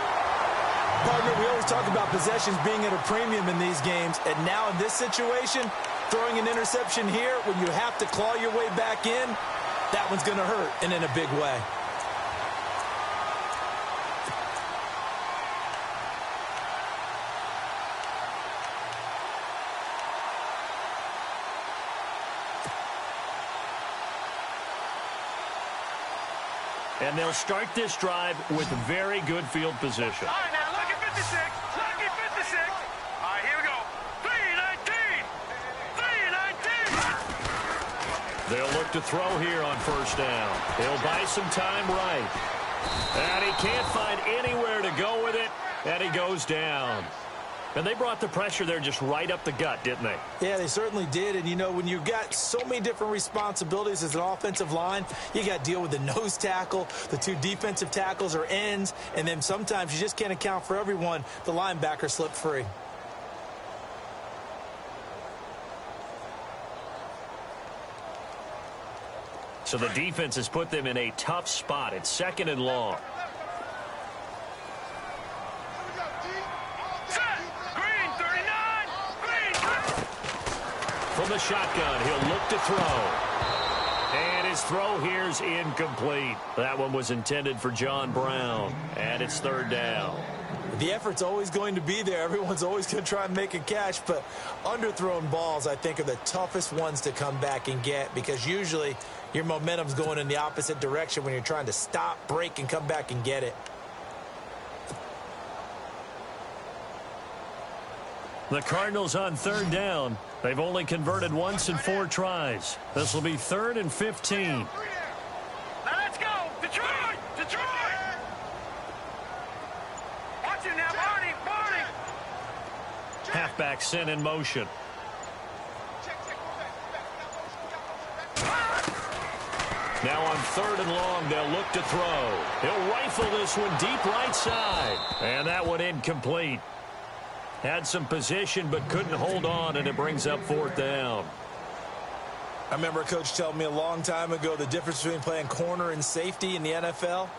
Partner, we always talk about possessions being at a premium in these games, and now in this situation, throwing an interception here when you have to claw your way back in, that one's going to hurt, and in a big way. And they'll start this drive with very good field position. All right, now, lucky 56. Lucky 56. All right, here we go. 319. 319. They'll look to throw here on first down. He'll buy some time right. And he can't find anywhere to go with it, and he goes down. And they brought the pressure there just right up the gut, didn't they? Yeah, they certainly did. And, you know, when you've got so many different responsibilities as an offensive line, you got to deal with the nose tackle, the 2 defensive tackles or ends, and then sometimes you just can't account for everyone. The linebacker slipped free. So the defense has put them in a tough spot. It's 2nd and long. From the shotgun, he'll look to throw. And his throw here's incomplete. That one was intended for John Brown. And it's 3rd down. The effort's always going to be there. Everyone's always going to try and make a catch. But underthrown balls, I think, are the toughest ones to come back and get because usually your momentum's going in the opposite direction when you're trying to stop, break, and come back and get it. The Cardinals on 3rd down. They've only converted once in 4 tries. This will be 3rd and 15. Now let's go. Detroit. Detroit. Watch it now, Barney. Barney. Halfback sent in motion. Now on 3rd and long, they'll look to throw. He'll rifle this one deep right side. And that one incomplete. Had some position but couldn't hold on, and it brings up 4th down. I remember a coach telling me a long time ago the difference between playing corner and safety in the NFL.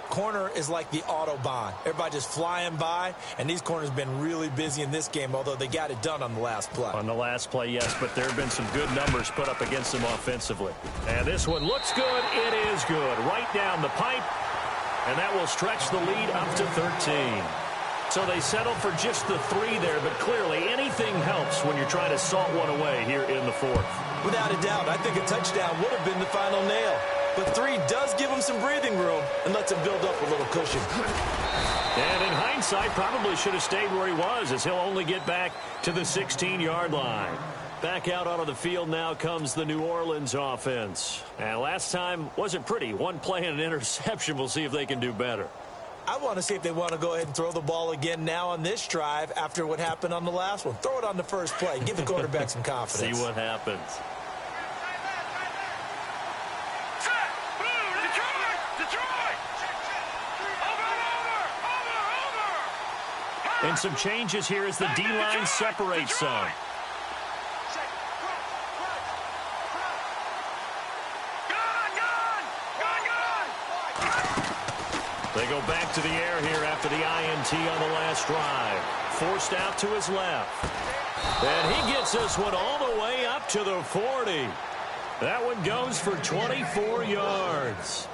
Corner is like the Autobahn. Everybody just flying by, and these corners have been really busy in this game, although they got it done on the last play. On the last play, yes, but there have been some good numbers put up against them offensively. And this one looks good. It is good. Right down the pipe, and that will stretch the lead up to 13. So they settled for just the 3 there, but clearly anything helps when you're trying to salt one away here in the 4th. Without a doubt, I think a touchdown would have been the final nail. but 3 does give him some breathing room and lets him build up a little cushion. And in hindsight, probably should have stayed where he was, as he'll only get back to the 16-yard line. Back out onto the field now comes the New Orleans offense. And last time wasn't pretty. One play and an interception. We'll see if they can do better. I want to see if they want to go ahead and throw the ball again now on this drive after what happened on the last one. Throw it on the first play. Give the quarterback some confidence. See what happens. And some changes here as the D-line separates some. They go back to the air here after the INT on the last drive. Forced out to his left. And he gets this one all the way up to the 40. That one goes for 24 yards.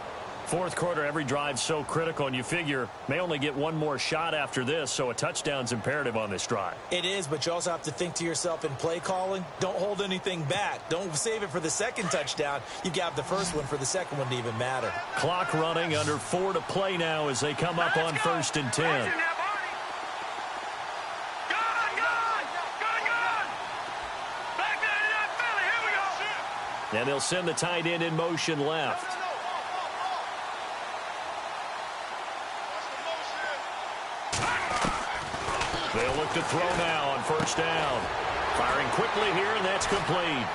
Fourth quarter, every drive's so critical, and you figure may only get one more shot after this, so a touchdown's imperative on this drive. It is, but you also have to think to yourself in play calling, don't hold anything back. Don't save it for the second touchdown. You got the first one for the second one to even matter. Clock running, under 4 to play now as they come up on 1st and 10. And they'll send the tight end in motion left. They'll look to throw now on 1st down. Firing quickly here, and that's complete.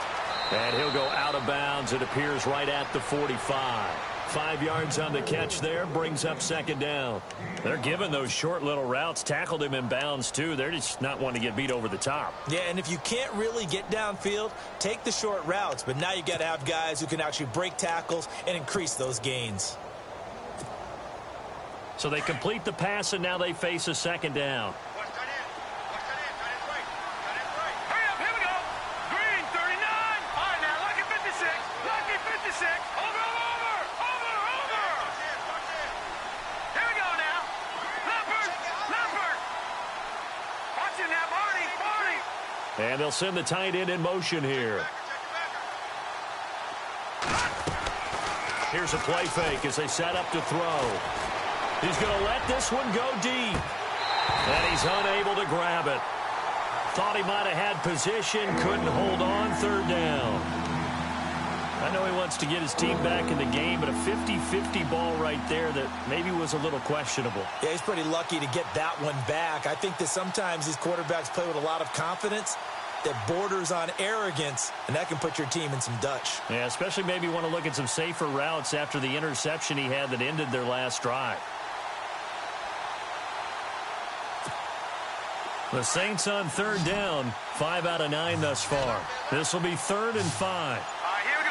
And he'll go out of bounds. It appears right at the 45. 5 yards on the catch there, brings up 2nd down. They're giving those short little routes. Tackled him in bounds, too. They're just not wanting to get beat over the top. Yeah, and if you can't really get downfield, take the short routes. But now you got to have guys who can actually break tackles and increase those gains. So they complete the pass, and now they face a 2nd down. And they'll send the tight end in motion here. Here's a play fake as they set up to throw. He's going to let this one go deep. And he's unable to grab it. Thought he might have had position, couldn't hold on. 3rd down. I know he wants to get his team back in the game, but a 50-50 ball right there that maybe was a little questionable. Yeah, he's pretty lucky to get that one back. I think that sometimes these quarterbacks play with a lot of confidence that borders on arrogance, and that can put your team in some Dutch. Yeah, especially maybe want to look at some safer routes after the interception he had that ended their last drive. The Saints on 3rd down, 5 out of 9 thus far. This will be 3rd and 5. Here we go.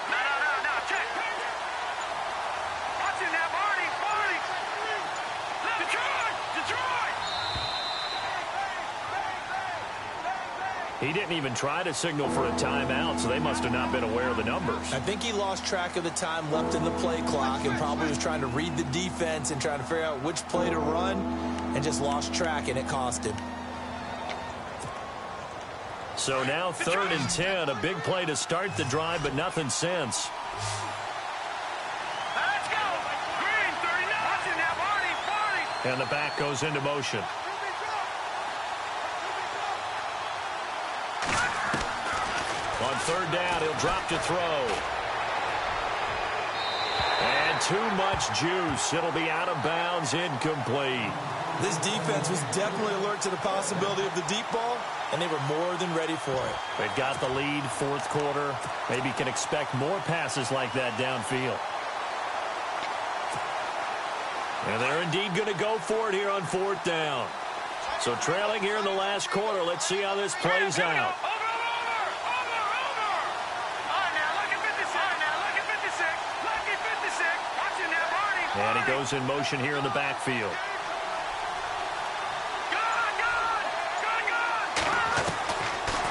No, check. Watch it now, Barney. Detroit. He didn't even try to signal for a timeout, so they must have not been aware of the numbers. I think he lost track of the time left in the play clock and probably was trying to read the defense and trying to figure out which play to run and just lost track, and it cost him. So now 3rd and 10, a big play to start the drive, but nothing since. Let's go. Green, 39. Watch it now, Barney. And the back goes into motion. On 3rd down, he'll drop to throw. And too much juice. It'll be out of bounds, incomplete. This defense was definitely alert to the possibility of the deep ball, and they were more than ready for it. They've got the lead, 4th quarter. Maybe can expect more passes like that downfield. And they're indeed going to go for it here on 4th down. So trailing here in the last quarter. Let's see how this plays out. And he goes in motion here in the backfield.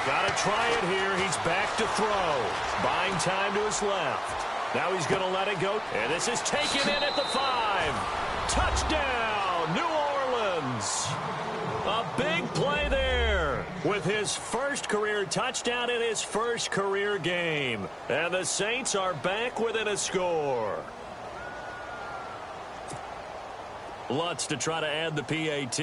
Got to try it here. He's back to throw. Buying time to his left. Now he's going to let it go. And this is taken in at the 5. Touchdown, New Orleans. A big play there with his his first career touchdown in his first career game. And the Saints are back within a score. Lutz to try to add the PAT.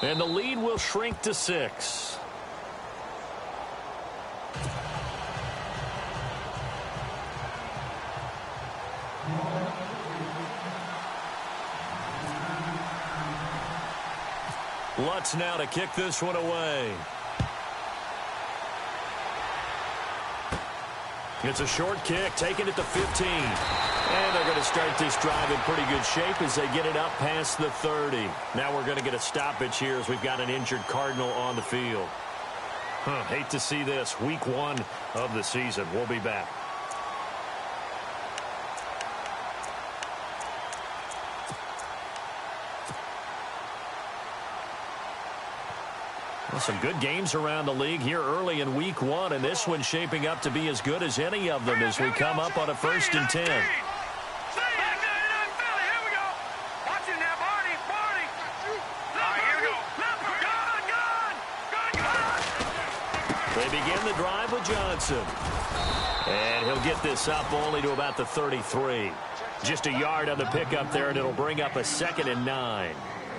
And the lead will shrink to 6. Lutz now to kick this one away. It's a short kick, taking it to 15. And they're going to start this drive in pretty good shape as they get it up past the 30. Now we're going to get a stoppage here as we've got an injured Cardinal on the field. Hate to see this. Week 1 of the season. We'll be back. Well, some good games around the league here early in Week 1, and this one's shaping up to be as good as any of them as we come up on a 1st and 10. They begin the drive with Johnson. And he'll get this up only to about the 33. Just a yard on the pickup there, and it'll bring up a 2nd and 9.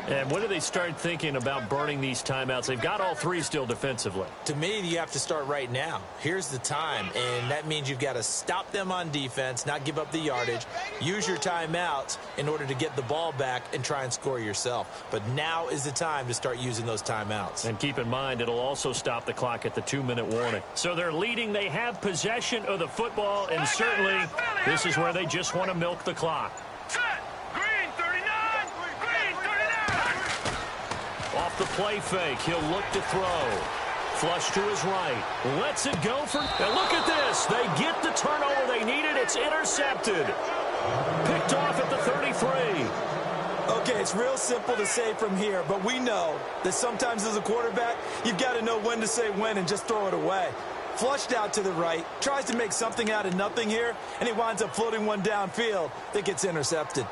And when do they start thinking about burning these timeouts? They've got all 3 still defensively. To me, you have to start right now. Here's the time, and that means you've got to stop them on defense, not give up the yardage, use your timeouts in order to get the ball back and try and score yourself. But now is the time to start using those timeouts. And keep in mind, it'll also stop the clock at the 2-minute warning. So they're leading. They have possession of the football, and certainly this is where they just want to milk the clock. Off the play fake, he'll look to throw. Flush to his right. Lets it go for... And look at this. They get the turnover they needed. It's intercepted. Picked off at the 33. Okay, it's real simple to say from here, but we know that sometimes as a quarterback, you've got to know when to say when and just throw it away. Flushed out to the right, tries to make something out of nothing here, and he winds up floating one downfield that gets intercepted.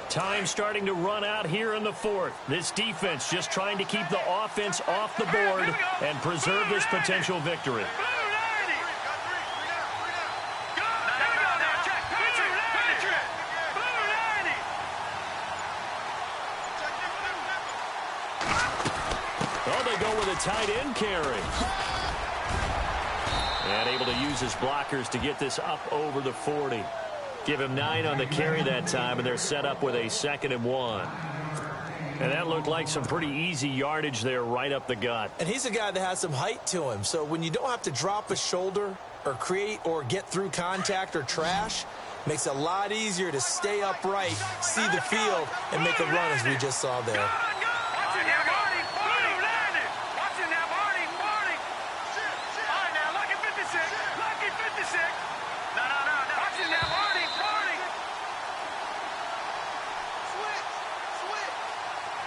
Time starting to run out here in the 4th. This defense just trying to keep the offense off the board and preserve this potential victory. Oh, they go with a tight end carry. And able to use his blockers to get this up over the 40. Give him 9 on the carry that time, and they're set up with a 2nd and 1. And that looked like some pretty easy yardage there right up the gut. And he's a guy that has some height to him, so when you don't have to drop a shoulder or create or get through contact or trash, makes it a lot easier to stay upright, see the field, and make a run as we just saw there.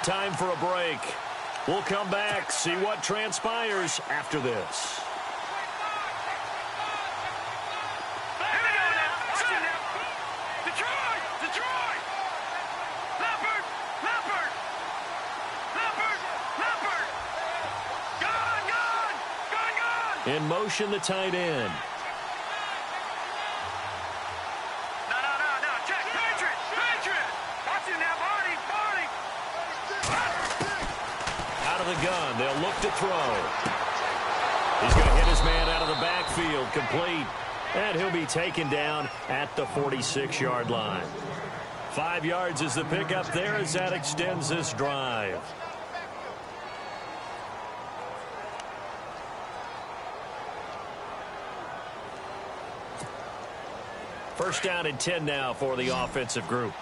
Time for a break. We'll come back, see what transpires after this. In motion, the tight end. Out of the gun, they'll look to throw. He's going to hit his man out of the backfield, complete. And he'll be taken down at the 46-yard line. 5 yards is the pickup there as that extends this drive. First down and 10 now for the offensive group.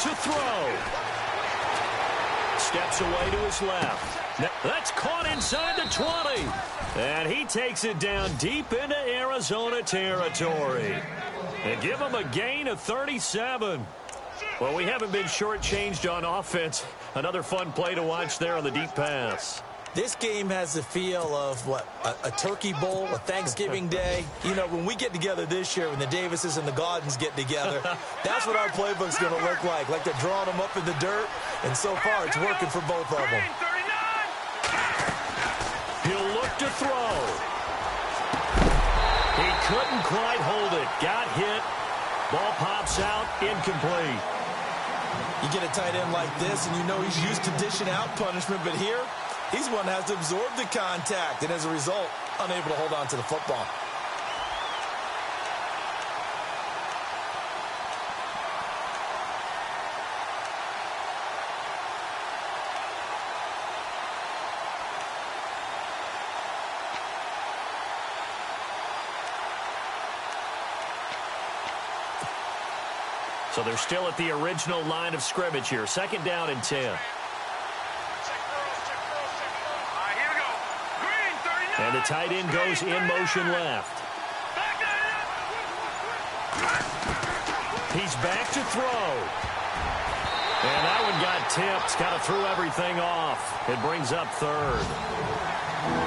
to throw. Steps away to his left. That's caught inside the 20. And he takes it down deep into Arizona territory. And give him a gain of 37. Well, we haven't been shortchanged on offense. Another fun play to watch there on the deep pass. This game has the feel of, a turkey bowl, a Thanksgiving day. You know, when we get together this year, when the Davises and the Gaudens get together, that's what our playbook's going to look like. Like they're drawing them up in the dirt, and so far it's working for both of them. He'll look to throw. He couldn't quite hold it. Got hit. Ball pops out, incomplete. You get a tight end like this, and you know he's used to dishing out punishment, but here, he's one that has to absorb the contact, and as a result, unable to hold on to the football. So they're still at the original line of scrimmage here. 2nd down and 10. And the tight end goes in motion left. He's back to throw. And that one got tipped. Kind of threw everything off. It brings up 3rd.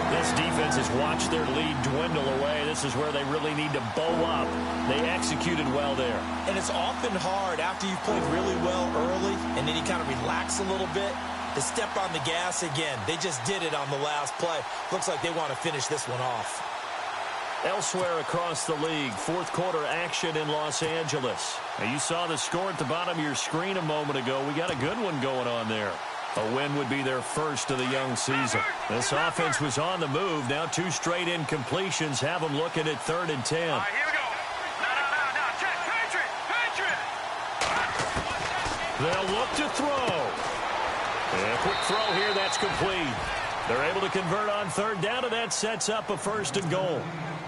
This defense has watched their lead dwindle away. This is where they really need to bow up. They executed well there. And it's often hard after you've played really well early and then you kind of relax a little bit to step on the gas again. They just did it on the last play. Looks like they want to finish this one off. Elsewhere across the league, 4th quarter action in Los Angeles. Now, you saw the score at the bottom of your screen a moment ago. We got a good one going on there. A win would be their first of the young season. This offense was on the move. Now 2 straight incompletions have them looking at 3rd and 10. Here we go. Now, check. Patriot. They'll look to throw. And a quick throw here, that's complete. They're able to convert on 3rd down, and that sets up a 1st and goal.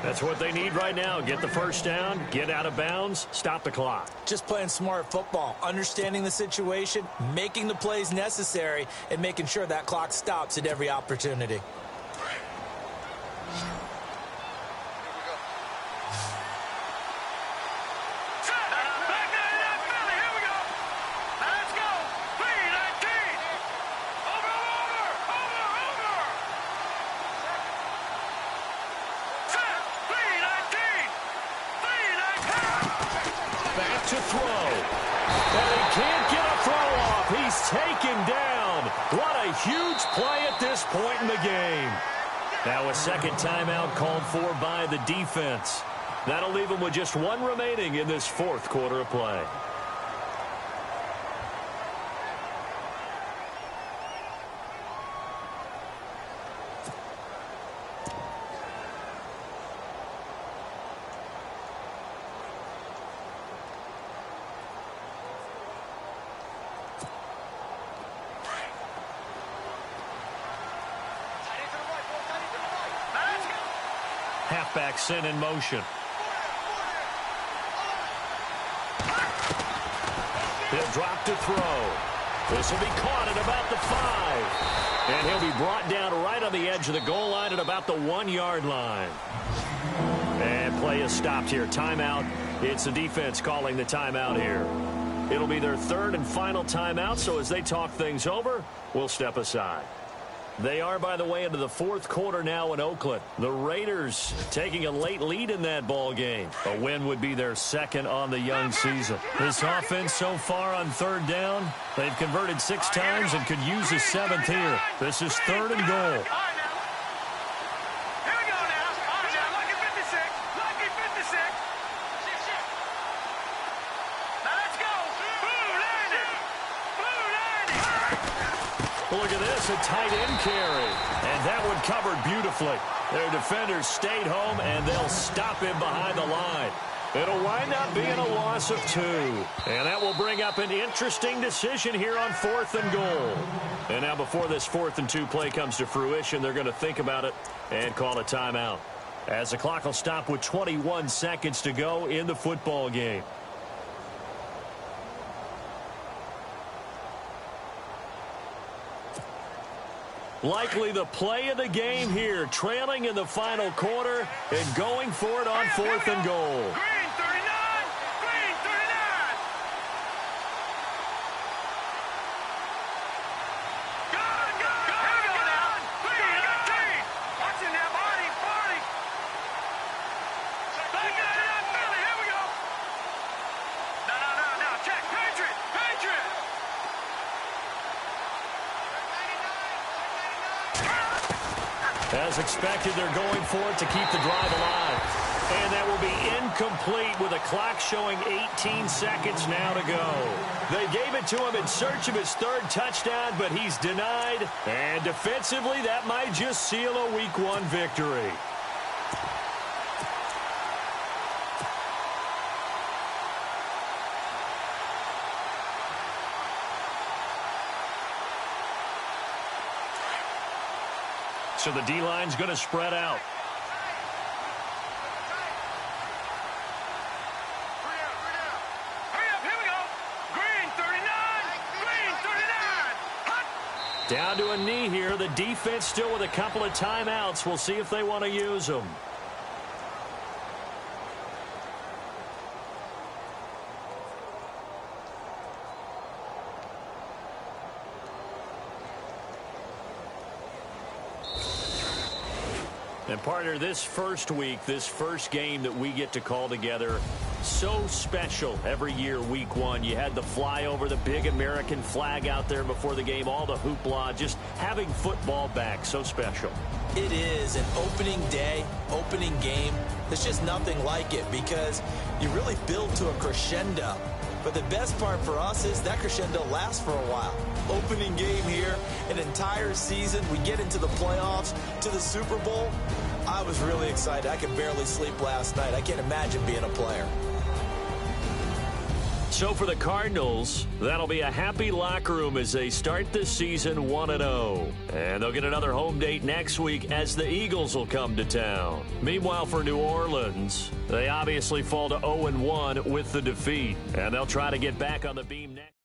That's what they need right now. Get the 1st down, get out of bounds, stop the clock. Just playing smart football, understanding the situation, making the plays necessary, and making sure that clock stops at every opportunity. To throw. And he can't get a throw off. He's taken down. What a huge play at this point in the game. Now a 2nd timeout called for by the defense. That'll leave him with just 1 remaining in this 4th quarter of play. Halfback sent in motion. He'll drop to throw. This will be caught at about the 5. And he'll be brought down right on the edge of the goal line at about the 1-yard line. And play is stopped here. Timeout. It's the defense calling the timeout here. It'll be their 3rd and final timeout, so as they talk things over, we'll step aside. They are, by the way, into the 4th quarter now in Oakland. The Raiders taking a late lead in that ball game. A win would be their 2nd on the young season. This offense so far on 3rd down, they've converted 6 times and could use a 7th here. This is 3rd and goal. Look at this, a tight end carry. And that one covered beautifully. Their defenders stayed home, and they'll stop him behind the line. It'll wind up being a loss of 2. And that will bring up an interesting decision here on 4th and goal. And now before this 4th and 2 play comes to fruition, they're going to think about it and call a timeout. As the clock will stop with 21 seconds to go in the football game. Likely the play of the game here, trailing in the final quarter and going for it on 4th and goal. Green 39! Green 39! Good! Here we go now! Green, you got Green! Watching that body! Back it up, Philly! Here we go! No! Check! Patriot! As expected, they're going for it to keep the drive alive. And that will be incomplete with a clock showing 18 seconds now to go. They gave it to him in search of his 3rd touchdown, but he's denied. And defensively, that might just seal a Week 1 victory. So the D-line's going to spread out. Hurry up, here we go! Green 39! Green 39! Hot! Down to a knee here. The defense still with a couple of timeouts. We'll see if they want to use them. And partner, this first week, this first game that we get to call together, so special every year, Week 1. You had the flyover, the big American flag out there before the game, all the hoopla, just having football back, so special. It is an opening day, opening game. There's just nothing like it because you really build to a crescendo. But the best part for us is that crescendo lasts for a while. Opening game here, an entire season. We get into the playoffs, to the Super Bowl. I was really excited. I could barely sleep last night. I can't imagine being a player. So for the Cardinals, that'll be a happy locker room as they start this season 1-0. And they'll get another home date next week as the Eagles will come to town. Meanwhile, for New Orleans, they obviously fall to 0-1 with the defeat. And they'll try to get back on the beam next.